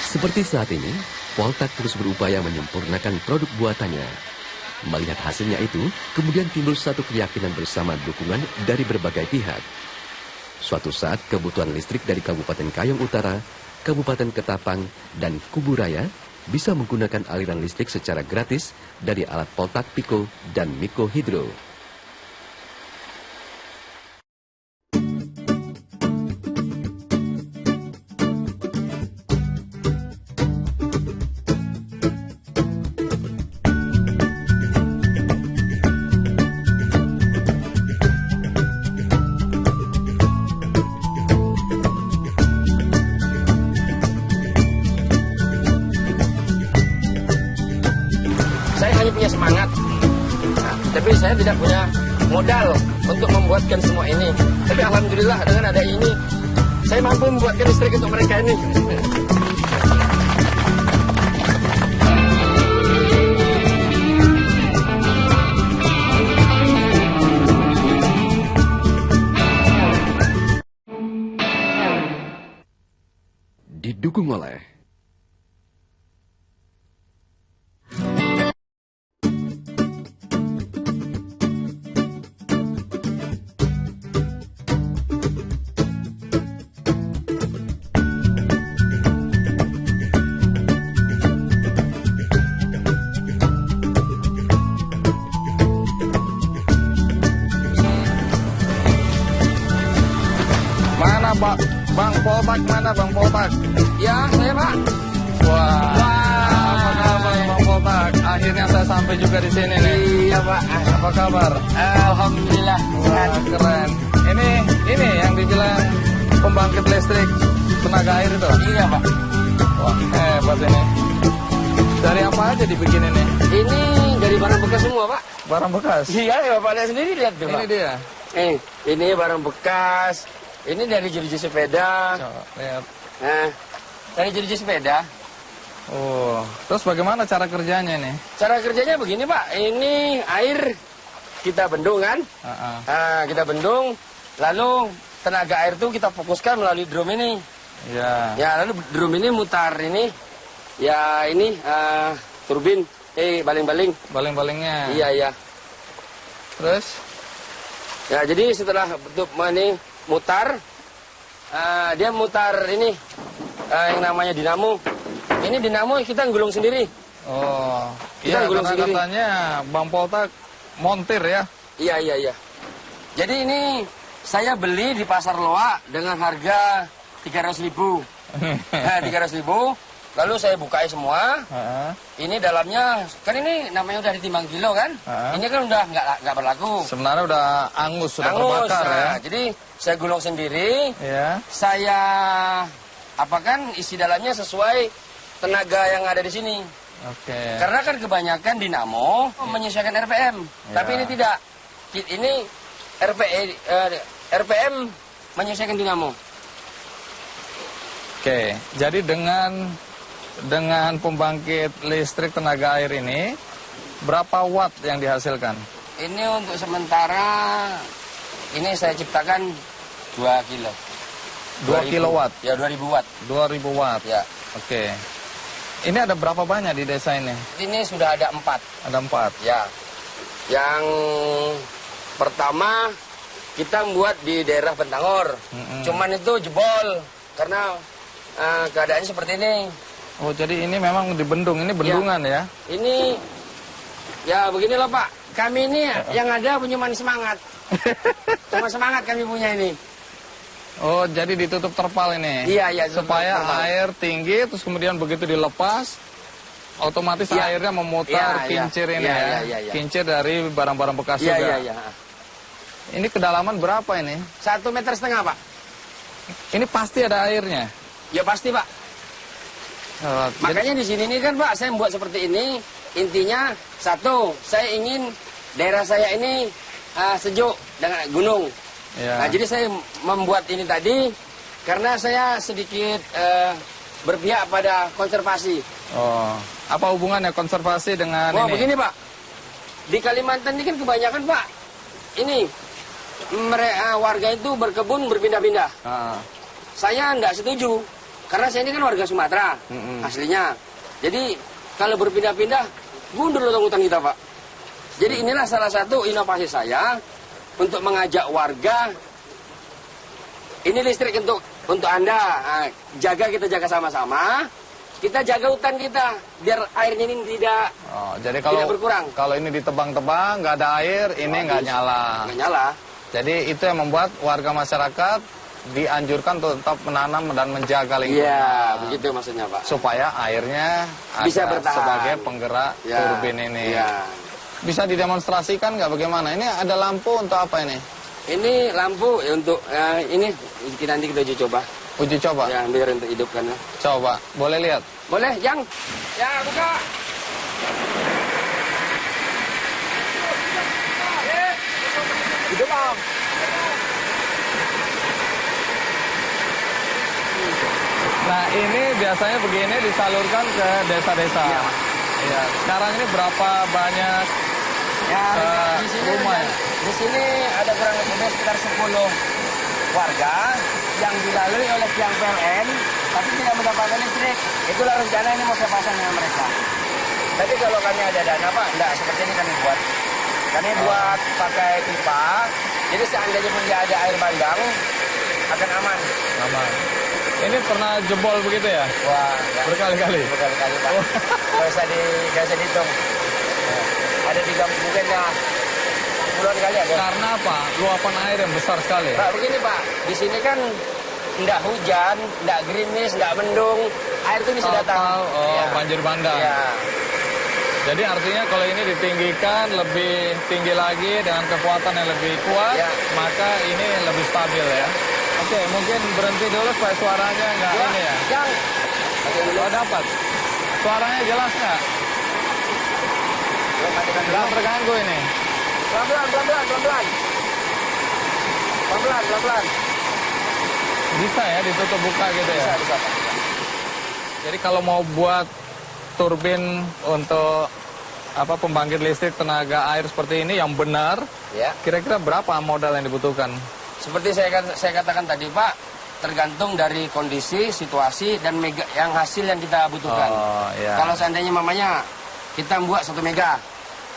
Seperti saat ini, Poltak terus berupaya menyempurnakan produk buatannya. Melihat hasilnya itu, kemudian timbul satu keyakinan bersama dukungan dari berbagai pihak. Suatu saat, kebutuhan listrik dari Kabupaten Kayong Utara, Kabupaten Ketapang, dan Kuburaya bisa menggunakan aliran listrik secara gratis dari alat Poltak Pico dan Mikro Hidro. Punya semangat, tapi saya tidak punya modal untuk membuatkan semua ini. Tapi alhamdulillah dengan ada ini, saya mampu membuatkan listrik untuk mereka ini. Didukung oleh Bang Poltak, mana Bang Poltak? Ya, saya Pak. Wah, apa kabar Bang Poltak? Akhirnya saya sampai juga di sini nih. Iya Pak. Apa kabar? Alhamdulillah. Wah, keren. Ini yang dibilang pembangkit listrik tenaga air itu? Iya Pak. Wah, hebat ini. Dari apa aja dibikin ini? Ini dari barang bekas semua Pak. Barang bekas? Iya, Bapak lihat sendiri, lihat tuh Pak. Ini dia. Ini barang bekas. Ini dari jeruji sepeda. Coba lihat. Nah, dari jeruji sepeda. Oh, terus bagaimana cara kerjanya nih? Cara kerjanya begini Pak. Ini air kita bendung kan? Nah, kita bendung. Lalu tenaga air itu kita fokuskan melalui drum ini. Ya. Ya, lalu drum ini mutar ini. Ya, ini turbin. Baling-baling. Baling-balingnya. Iya, iya. Terus? Ya, jadi setelah ini mutar, dia mutar ini yang namanya dinamo. Ini dinamo kita gulung sendiri. Oh, kita gulung sendiri. Katanya Bang Poltak montir ya? Iya, iya, iya. Jadi ini saya beli di Pasar Loa dengan harga 300.000. Nah, 300.000. Lalu saya bukai semua. Ini dalamnya kan ini namanya udah ditimbang kilo kan? Ini kan udah nggak berlaku. Sebenarnya udah angus, sudah terbakar ya. Jadi saya gulung sendiri. Ya. Saya apakan isi dalamnya sesuai tenaga yang ada di sini. Oke. Karena kan kebanyakan dinamo menyesuaikan RPM, tapi ini tidak. Ini RPM menyesuaikan dinamo. Oke, jadi dengan pembangkit listrik tenaga air ini berapa watt yang dihasilkan? Ini untuk sementara ini saya ciptakan 2 kilo. 2 kilowatt? Ya, 2000 watt. 2000 watt. Ya. Oke. Ini ada berapa banyak di desa ini? Ini sudah ada 4. Ada 4? Ya. Yang pertama kita buat di daerah Bentangor. Cuman itu jebol karena keadaannya seperti ini. Oh, jadi ini memang di bendung, ini bendungan ya? Ini ya beginilah Pak. Kami ini yang ada punya semangat. Cuma semangat kami punya ini. Oh, jadi ditutup terpal ini? Iya, iya. Supaya air tinggi, terus kemudian begitu dilepas, otomatis airnya memutar kincir ini ya? Kincir dari barang-barang bekas juga? Iya, iya. Ini kedalaman berapa ini? 1,5 meter Pak. Ini pasti ada airnya? Ya pasti Pak. Makanya di sini ini kan Pak, saya membuat seperti ini. Intinya satu, saya ingin daerah saya ini sejuk dengan gunung. Nah, jadi saya membuat ini tadi karena saya sedikit berpihak pada konservasi. Oh, apa hubungannya konservasi dengan ini? Begini Pak, di Kalimantan ini kan kebanyakan Pak, ini warga itu berkebun berpindah-pindah. Saya tidak setuju karena saya ini kan warga Sumatera aslinya. Jadi kalau berpindah-pindah mundur utang-utang kita Pak. Jadi inilah salah satu inovasi saya untuk mengajak warga, ini listrik untuk Anda, kita jaga sama-sama, kita jaga hutan kita, biar airnya ini tidak berkurang. Kalau ini ditebang-tebang, nggak ada air, ini nggak nyala. Nggak nyala. Jadi itu yang membuat warga masyarakat dianjurkan untuk tetap menanam dan menjaga lingkungan. Iya, begitu maksudnya Pak. Supaya airnya bisa bertahan sebagai penggerak turbin ini. Iya. Bisa didemonstrasikan nggak bagaimana? Ini ada lampu untuk apa ini? Ini lampu untuk ini nanti kita uji coba. Uji coba? Ya, biar untuk hidupkan. Coba, boleh lihat? Boleh, Yang. Ya, buka. Hidup, Om. Nah, ini biasanya begini disalurkan ke desa-desa. Iya. Sekarang ini berapa banyak di sini rumah? Di sini ada kurang lebih sekitar 10 warga yang dilalui oleh tiang PLN, tapi tidak mendapatkan listrik. Itulah rencana ini mau saya pasang dengan mereka. Tapi kalau kami ada dana Pak, enggak seperti ini kami buat. Kami buat pakai pipa, jadi seandainya pun dia ada air bandang, akan aman. Aman. Ini pernah jebol begitu ya? Wah, berkali-kali. Berkali-kali Pak. Gak usah dihitung. Ada 3 mungkin ya puluhan kali ada. Karena apa? Luapan air yang besar sekali. Pak, begini Pak, di sini kan enggak hujan, enggak gerimis, enggak mendung, air itu bisa datang. Banjir bandang. Iya. Jadi artinya kalau ini ditinggikan lebih tinggi lagi dengan kekuatan yang lebih kuat, maka ini lebih stabil ya. Oke, mungkin berhenti dulu supaya suaranya nggak ini ya. Oh, dapat. Suaranya jelas nggak? Nggak terganggu ini. Pelan-pelan. Pelan-pelan. Bisa ya ditutup buka gitu ya? Bisa. Jadi kalau mau buat turbin untuk pembangkit listrik tenaga air seperti ini yang benar, kira-kira berapa modal yang dibutuhkan? Seperti saya katakan tadi Pak, tergantung dari kondisi, situasi, dan mega yang hasil yang kita butuhkan. Kalau seandainya mamanya kita buat 1 mega,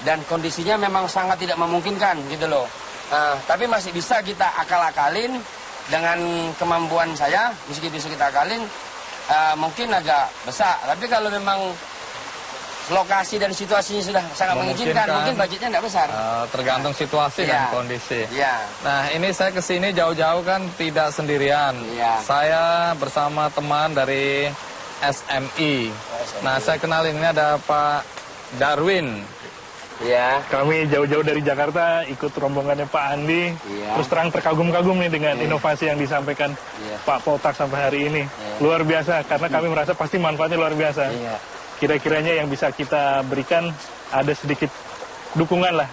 dan kondisinya memang sangat tidak memungkinkan gitu loh. Tapi masih bisa kita akal-akalin dengan kemampuan saya, meski bisa kita akalin, mungkin agak besar. Tapi kalau memang lokasi dan situasinya sudah sangat mengizinkan, mungkin budgetnya tidak besar. Tergantung situasi dan kondisi. Iya. Nah, ini saya kesini jauh-jauh kan tidak sendirian. Saya bersama teman dari SMI. Nah, saya kenalin, ini ada Pak Darwin. Iya. Kami jauh-jauh dari Jakarta ikut rombongannya Pak Andi. Terus terang terkagum-kagum nih dengan inovasi yang disampaikan Pak Poltak sampai hari ini. Luar biasa, karena kami merasa pasti manfaatnya luar biasa. Kira-kiranya yang bisa kita berikan ada sedikit dukungan lah.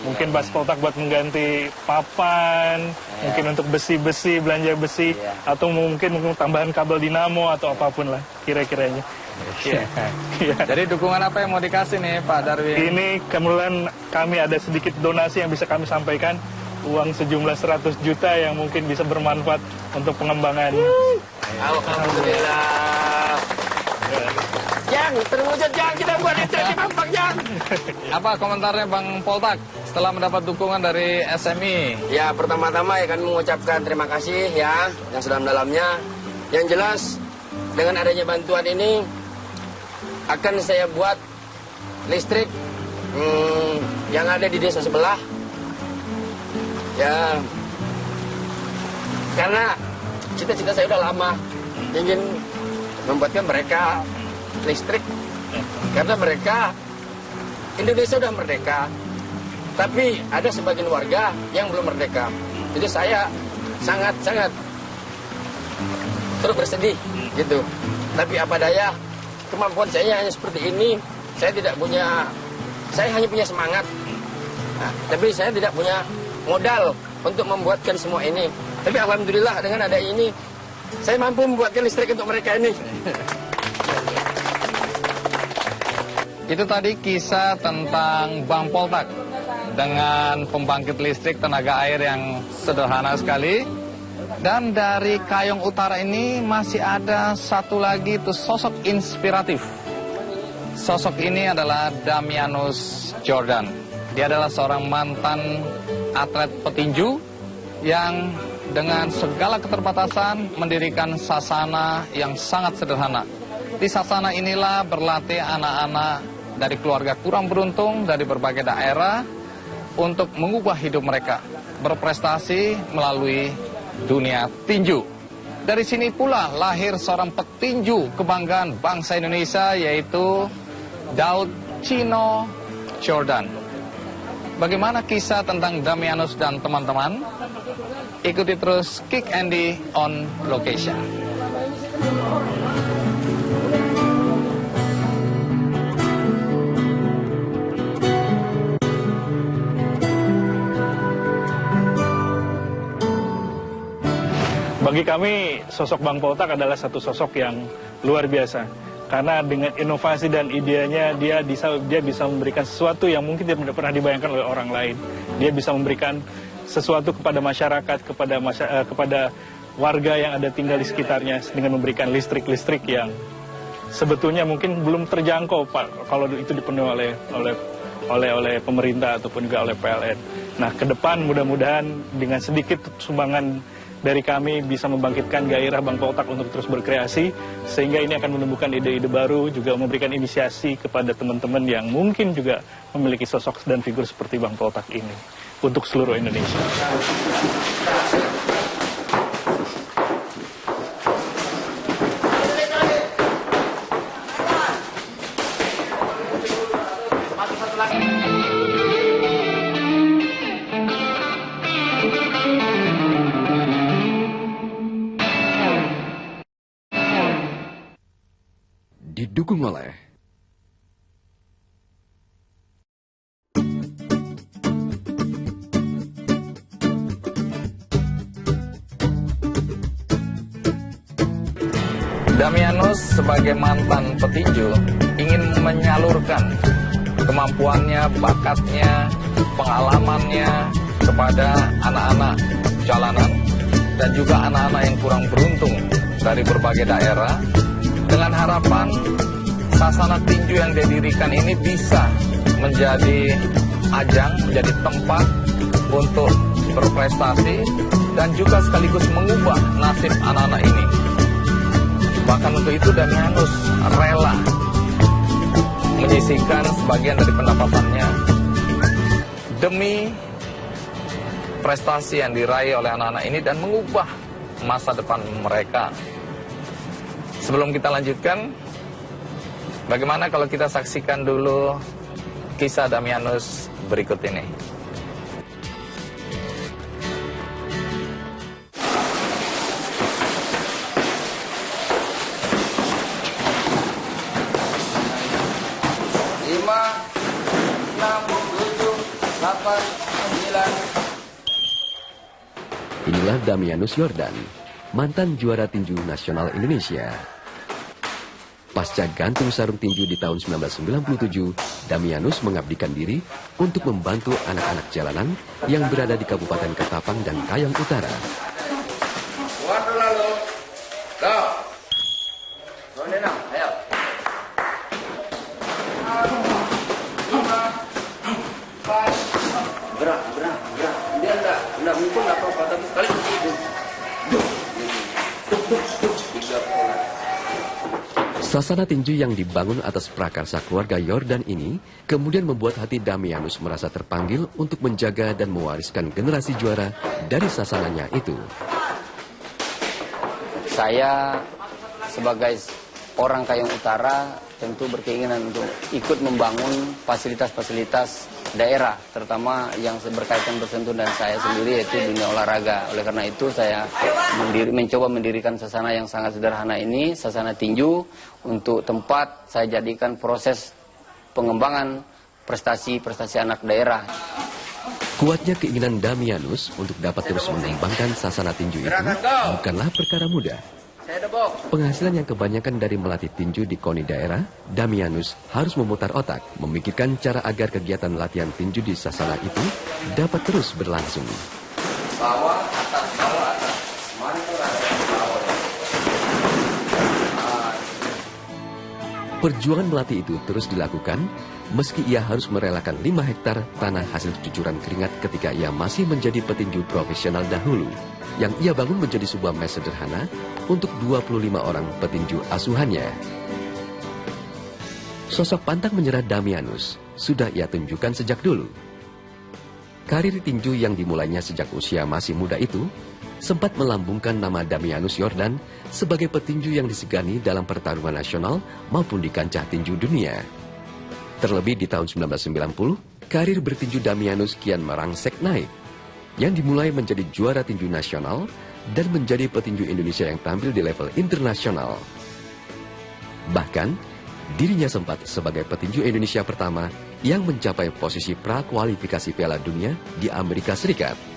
Mungkin Bas Poltak buat mengganti papan, mungkin untuk besi-besi, belanja besi, atau mungkin tambahan kabel dinamo atau apapun lah kira-kiranya. Jadi dukungan apa yang mau dikasih nih Pak Darwin? Ini kemudian kami ada sedikit donasi yang bisa kami sampaikan, uang sejumlah 100 juta yang mungkin bisa bermanfaat untuk pengembangannya. Alhamdulillah. Jang, terwujud Jang, kita buat itu di Bambang Jang. Apa komentarnya Bang Poltak setelah mendapat dukungan dari SMI? Ya, pertama-tama ya kami mengucapkan terima kasih ya yang sedalam-dalamnya. Yang jelas dengan adanya bantuan ini akan saya buat listrik yang ada di desa sebelah. Ya, karena cita-cita saya udah lama ingin membuatkan mereka listrik, karena mereka Indonesia udah merdeka, tapi ada sebagian warga yang belum merdeka. Jadi saya sangat terus bersedih gitu. Tapi apa daya, kemampuan saya hanya seperti ini. Saya hanya punya semangat. Tapi saya tidak punya modal untuk membuatkan semua ini. Tapi alhamdulillah dengan ada ini, saya mampu membuatkan listrik untuk mereka ini. Itu tadi kisah tentang Bang Poltak dengan pembangkit listrik tenaga air yang sederhana sekali. Dan dari Kayong Utara ini masih ada satu lagi tuh sosok inspiratif. Sosok ini adalah Damianus Jordan. Dia adalah seorang mantan atlet petinju yang dengan segala keterbatasan mendirikan sasana yang sangat sederhana. Di sasana inilah berlatih anak-anak dari keluarga kurang beruntung dari berbagai daerah untuk mengubah hidup mereka, berprestasi melalui dunia tinju. Dari sini pula lahir seorang petinju kebanggaan bangsa Indonesia, yaitu Daud Chino Jordan. Bagaimana kisah tentang Damianus dan teman-teman? Ikuti terus Kick Andy on Location. Bagi kami, sosok Bang Poltak adalah satu sosok yang luar biasa. Karena dengan inovasi dan idenya, dia bisa memberikan sesuatu yang mungkin tidak pernah dibayangkan oleh orang lain. Dia bisa memberikan sesuatu kepada masyarakat, kepada warga yang ada tinggal di sekitarnya dengan memberikan listrik-listrik yang sebetulnya mungkin belum terjangkau Pak, kalau itu dipenuhi oleh pemerintah ataupun juga oleh PLN. Nah, ke depan mudah-mudahan dengan sedikit sumbangan dari kami bisa membangkitkan gairah Bang Poltak untuk terus berkreasi, sehingga ini akan menumbuhkan ide-ide baru, juga memberikan inisiasi kepada teman-teman yang mungkin juga memiliki sosok dan figur seperti Bang Poltak ini untuk seluruh Indonesia. Didukung oleh Damianus sebagai mantan petinju ingin menyalurkan kemampuannya, bakatnya, pengalamannya kepada anak-anak jalanan dan juga anak-anak yang kurang beruntung dari berbagai daerah, dengan harapan sasana tinju yang didirikan ini bisa menjadi ajang, menjadi tempat untuk berprestasi dan juga sekaligus mengubah nasib anak-anak ini. Bahkan untuk itu Damianus rela menyisihkan sebagian dari pendapatannya demi prestasi yang diraih oleh anak-anak ini dan mengubah masa depan mereka. Sebelum kita lanjutkan, bagaimana kalau kita saksikan dulu kisah Damianus berikut ini. Inilah Damianus Yordan, mantan juara tinju nasional Indonesia. Pasca gantung sarung tinju di tahun 1997, Damianus mengabdikan diri untuk membantu anak-anak jalanan yang berada di Kabupaten Ketapang dan Kayong Utara. Waktu lalu, go. Ayo. 5, 4, gerak. Dia enggak mungkin enggak apa-apa, tapi sekali Sasana tinju yang dibangun atas prakarsa keluarga Yordan ini kemudian membuat hati Damianus merasa terpanggil untuk menjaga dan mewariskan generasi juara dari sasananya itu. Saya sebagai orang Kayong Utara tentu berkeinginan untuk ikut membangun fasilitas-fasilitas daerah, terutama yang berkaitan bersentuh dengan saya sendiri, yaitu dunia olahraga. Oleh karena itu saya mencoba mendirikan sasana yang sangat sederhana ini, sasana tinju, untuk tempat saya jadikan proses pengembangan prestasi-prestasi anak daerah. Kuatnya keinginan Damianus untuk dapat terus mengembangkan sasana tinju itu bukanlah perkara mudah. Penghasilan yang kebanyakan dari melatih tinju di KONI daerah, Damianus harus memutar otak, memikirkan cara agar kegiatan latihan tinju di sasana itu dapat terus berlangsung. Bawah, atas, bawah, atas. Mantul ada bawah. Perjuangan melatih itu terus dilakukan, meski ia harus merelakan 5 hektar tanah hasil cucuran keringat ketika ia masih menjadi petinju profesional dahulu, yang ia bangun menjadi sebuah mes sederhana untuk 25 orang petinju asuhannya. Sosok pantang menyerah Damianus sudah ia tunjukkan sejak dulu. Karir tinju yang dimulainya sejak usia masih muda itu sempat melambungkan nama Damianus Yordan sebagai petinju yang disegani dalam pertarungan nasional maupun di kancah tinju dunia. Terlebih di tahun 1990, karir bertinju Damianus kian merangsek naik, yang dimulai menjadi juara tinju nasional dan menjadi petinju Indonesia yang tampil di level internasional. Bahkan, dirinya sempat sebagai petinju Indonesia pertama yang mencapai posisi prakualifikasi Piala Dunia di Amerika Serikat.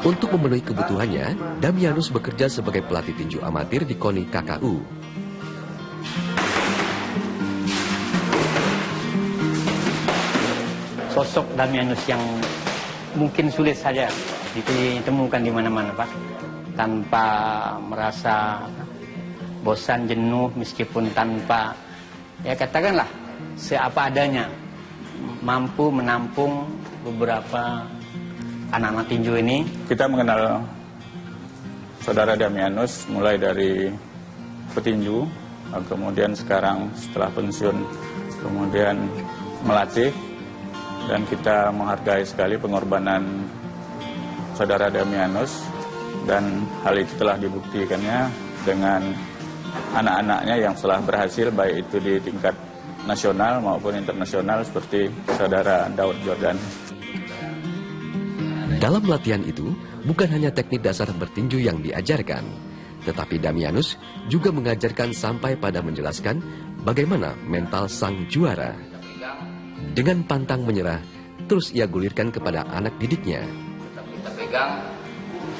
Untuk memenuhi kebutuhannya, Damianus bekerja sebagai pelatih tinju amatir di KONI KKU. Sosok Damianus yang mungkin sulit saja ditemukan di mana-mana, Pak. Tanpa merasa bosan, jenuh, meskipun tanpa, ya katakanlah, seapa adanya. Mampu menampung beberapa anak-anak tinju ini. Kita mengenal saudara Damianus mulai dari petinju, kemudian sekarang setelah pensiun, kemudian melatih, dan kita menghargai sekali pengorbanan saudara Damianus, dan hal itu telah dibuktikannya dengan anak-anaknya yang telah berhasil baik itu di tingkat nasional maupun internasional seperti saudara Daud Jordan. Dalam latihan itu, bukan hanya teknik dasar bertinju yang diajarkan, tetapi Damianus juga mengajarkan sampai pada menjelaskan bagaimana mental sang juara. Dengan pantang menyerah, terus ia gulirkan kepada anak didiknya. Kita pegang,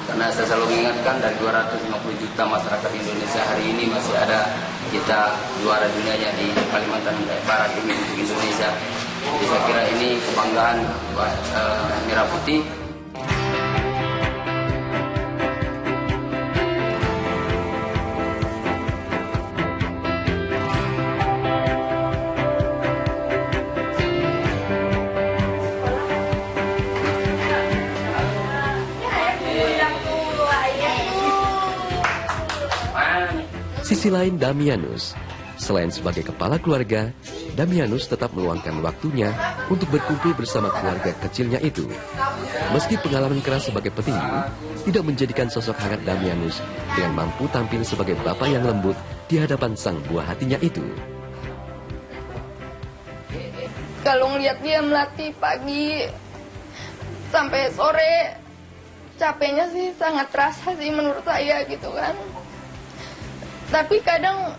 karena saya selalu mengingatkan dari 250 juta masyarakat Indonesia hari ini masih ada kita juara dunianya di Kalimantan Barat ini untuk Indonesia. Jadi saya kira ini kebanggaan buat Merah Putih. Sisi lain Damianus, selain sebagai kepala keluarga, Damianus tetap meluangkan waktunya untuk berkumpul bersama keluarga kecilnya itu. Meski pengalaman keras sebagai petinju tidak menjadikan sosok hangat Damianus dengan mampu tampil sebagai bapak yang lembut di hadapan sang buah hatinya itu. Kalau ngeliat dia melatih pagi sampai sore, capeknya sih sangat terasa sih menurut saya gitu kan. Tapi kadang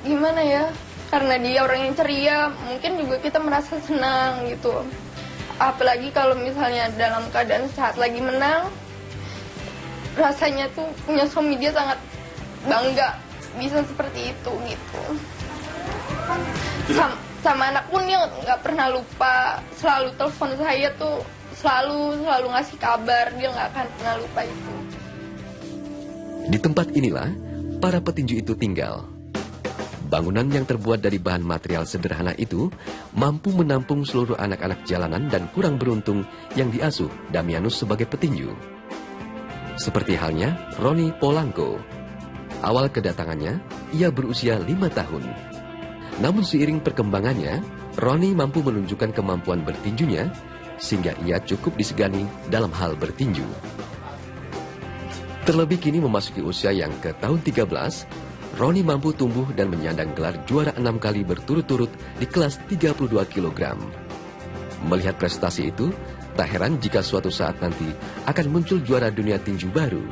gimana ya, karena dia orang yang ceria, mungkin juga kita merasa senang gitu. Apalagi kalau misalnya dalam keadaan saat lagi menang, rasanya tuh punya suami dia sangat bangga bisa seperti itu gitu. Sama anak pun dia nggak pernah lupa, selalu telepon saya tuh, selalu ngasih kabar, dia nggak akan pernah lupa itu. Di tempat inilah para petinju itu tinggal. Bangunan yang terbuat dari bahan material sederhana itu mampu menampung seluruh anak-anak jalanan dan kurang beruntung yang diasuh Damianus sebagai petinju. Seperti halnya Roni Polanco. Awal kedatangannya, ia berusia 5 tahun. Namun seiring perkembangannya, Roni mampu menunjukkan kemampuan bertinjunya sehingga ia cukup disegani dalam hal bertinju. Terlebih kini memasuki usia yang ke tahun 13, Roni mampu tumbuh dan menyandang gelar juara 6 kali berturut-turut di kelas 32 kg. Melihat prestasi itu, tak heran jika suatu saat nanti akan muncul juara dunia tinju baru.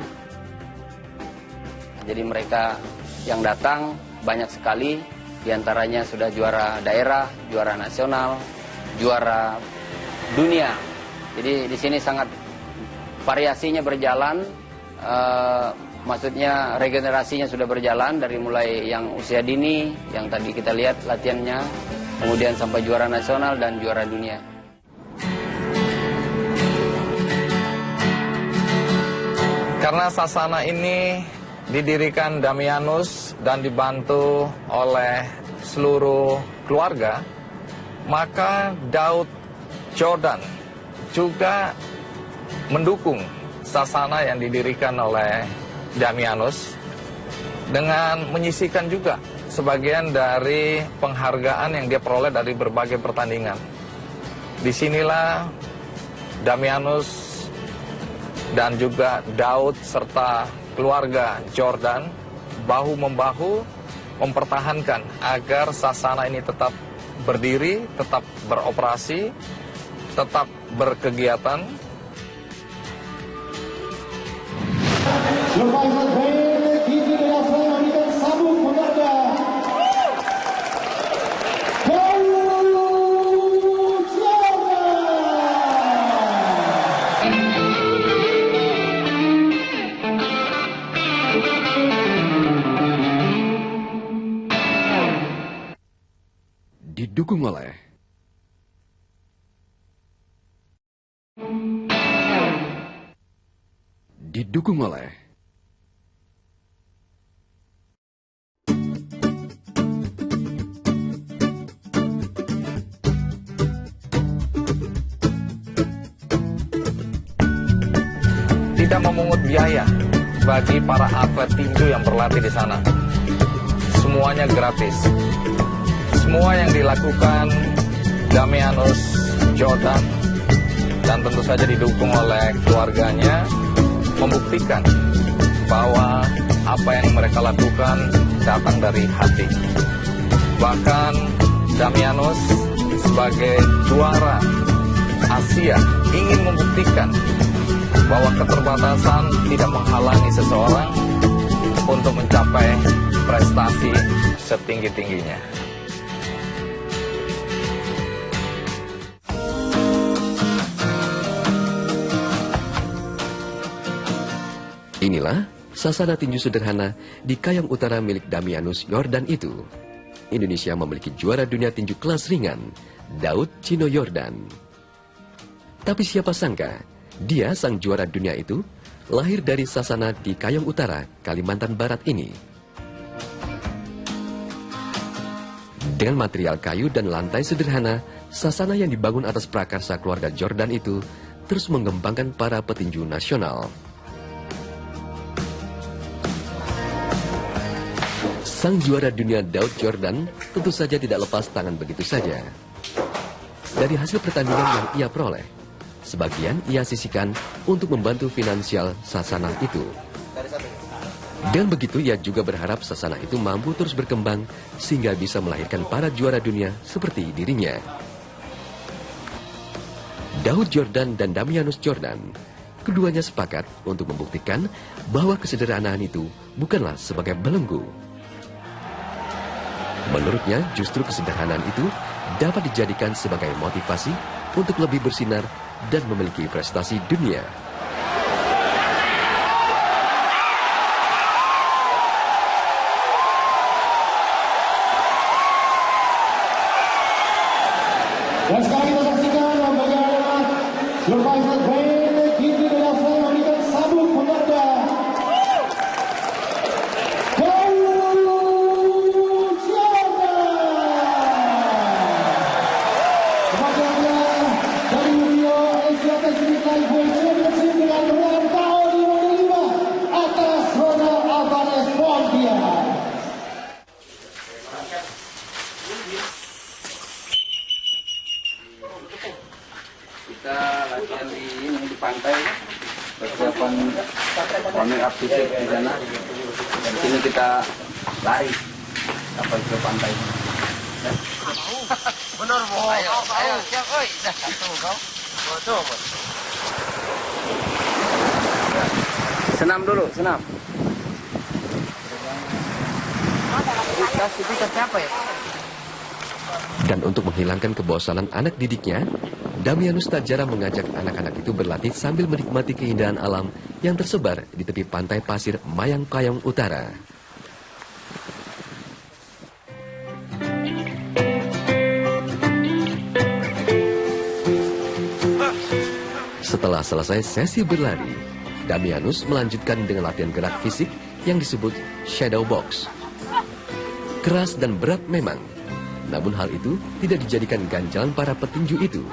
Jadi mereka yang datang banyak sekali, diantaranya sudah juara daerah, juara nasional, juara dunia. Jadi di sini sangat variasinya berjalan. Maksudnya regenerasinya sudah berjalan dari mulai yang usia dini, yang tadi kita lihat latihannya, kemudian sampai juara nasional dan juara dunia. Karena sasana ini didirikan Damianus dan dibantu oleh seluruh keluarga, maka Daud Jordan juga mendukung sasana yang didirikan oleh Damianus dengan menyisihkan juga sebagian dari penghargaan yang dia peroleh dari berbagai pertandingan. Disinilah Damianus dan juga Daud serta keluarga Jordan bahu-membahu mempertahankan agar sasana ini tetap berdiri, tetap beroperasi, tetap berkegiatan. Didukung oleh tidak memungut biaya bagi para atlet tinju yang berlatih di sana. Semuanya gratis. Semua yang dilakukan Damianus Jordan, dan tentu saja didukung oleh keluarganya, membuktikan bahwa apa yang mereka lakukan datang dari hati. Bahkan Damianus sebagai juara Asia ingin membuktikan bahwa keterbatasan tidak menghalangi seseorang untuk mencapai prestasi setinggi-tingginya. Inilah sasana tinju sederhana di Kayong Utara milik Damianus Yordan itu. Indonesia memiliki juara dunia tinju kelas ringan, Daud Chino Yordan. Tapi siapa sangka, dia sang juara dunia itu lahir dari sasana di Kayong Utara, Kalimantan Barat ini. Dengan material kayu dan lantai sederhana, sasana yang dibangun atas prakarsa keluarga Jordan itu terus mengembangkan para petinju nasional. Sang juara dunia Daud Jordan tentu saja tidak lepas tangan begitu saja. Dari hasil pertandingan yang ia peroleh, sebagian ia sisihkan untuk membantu finansial sasana itu. Dan begitu ia juga berharap sasana itu mampu terus berkembang sehingga bisa melahirkan para juara dunia seperti dirinya. Daud Jordan dan Damianus Jordan, keduanya sepakat untuk membuktikan bahwa kesederhanaan itu bukanlah sebagai belenggu. Menurutnya, justru kesederhanaan itu dapat dijadikan sebagai motivasi untuk lebih bersinar dan memiliki prestasi dunia. Dan sekarang kita saksikan bagaimana Survivor Grand Kini dari Australia memberikan sabuk penghargaan. Kita latihan di pantai, persiapan warming up fisik di sana. Di sini kita lari sampai ke pantai. Benar, Bu. Ayo, siap, oi. Dah satu kau. Betul. Senam dulu, senam. Kasih kita siapa ya? Dan untuk menghilangkan kebosanan anak didiknya, Damianus tak jarang mengajak anak-anak itu berlatih sambil menikmati keindahan alam yang tersebar di tepi pantai pasir Mayang Kayong Utara. Setelah selesai sesi berlari, Damianus melanjutkan dengan latihan gerak fisik yang disebut shadow box. Keras dan berat memang, namun hal itu tidak dijadikan ganjalan para petinju itu.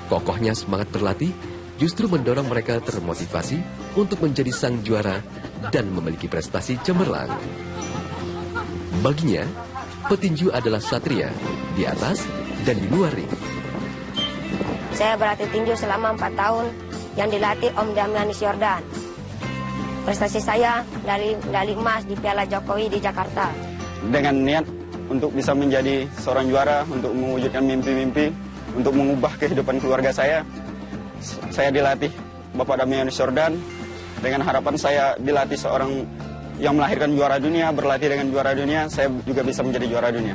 Kokohnya semangat berlatih justru mendorong mereka termotivasi untuk menjadi sang juara dan memiliki prestasi cemerlang. Baginya, petinju adalah satria di atas dan di luar ring. Saya berlatih tinju selama 4 tahun yang dilatih Om Damianus Yordan. Prestasi saya dari medali emas di Piala Jokowi di Jakarta. Dengan niat untuk bisa menjadi seorang juara, untuk mewujudkan mimpi-mimpi, untuk mengubah kehidupan keluarga saya dilatih Bapak Damianus Yordan. Dengan harapan saya dilatih seorang yang melahirkan juara dunia, berlatih dengan juara dunia, saya juga bisa menjadi juara dunia.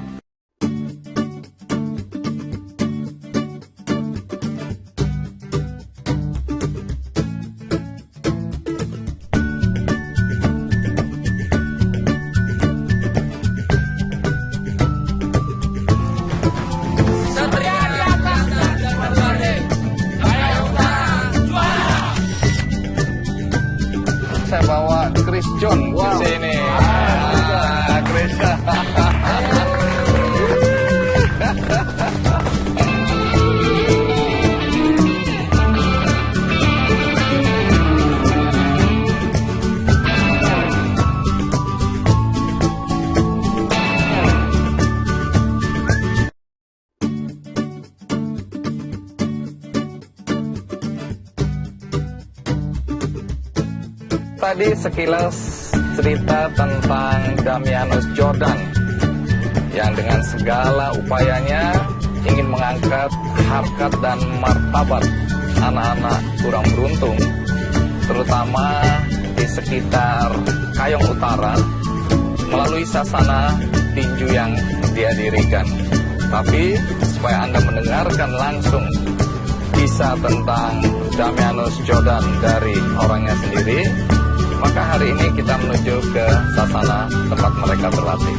Saya bawa Chris John ke sini. Chris. Tadi sekilas cerita tentang Damianus Jordan yang dengan segala upayanya ingin mengangkat harkat dan martabat anak-anak kurang beruntung, terutama di sekitar Kayong Utara, melalui sasana tinju yang dia dirikan. Tapi supaya Anda mendengarkan langsung kisah tentang Damianus Jordan dari orangnya sendiri, maka hari ini kita menuju ke sasana tempat mereka berlatih.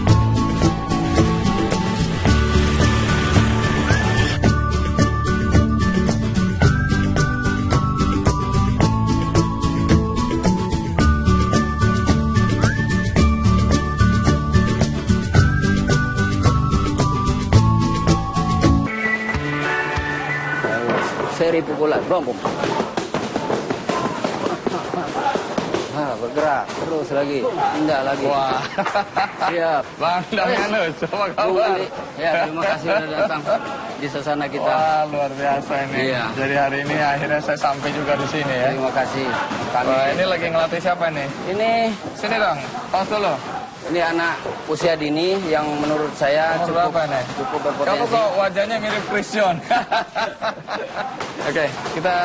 Seri pukulan, rombong. Bergerak terus lagi, indah lagi. Wah, siap. Bang Damianus, apa kabar? Ya, terima kasih sudah datang di sasana kita. Wah, luar biasa ini. Iya. Jadi hari ini akhirnya saya sampai juga di sini ya. Terima kasih. Wah, ini lagi ngelatih siapa nih? Ini sini dong, pause dulu. Ini anak usia dini yang menurut saya cukup berpotensi. Cukup berpotensi. Kamu kok wajahnya mirip Chris John. Oke, kita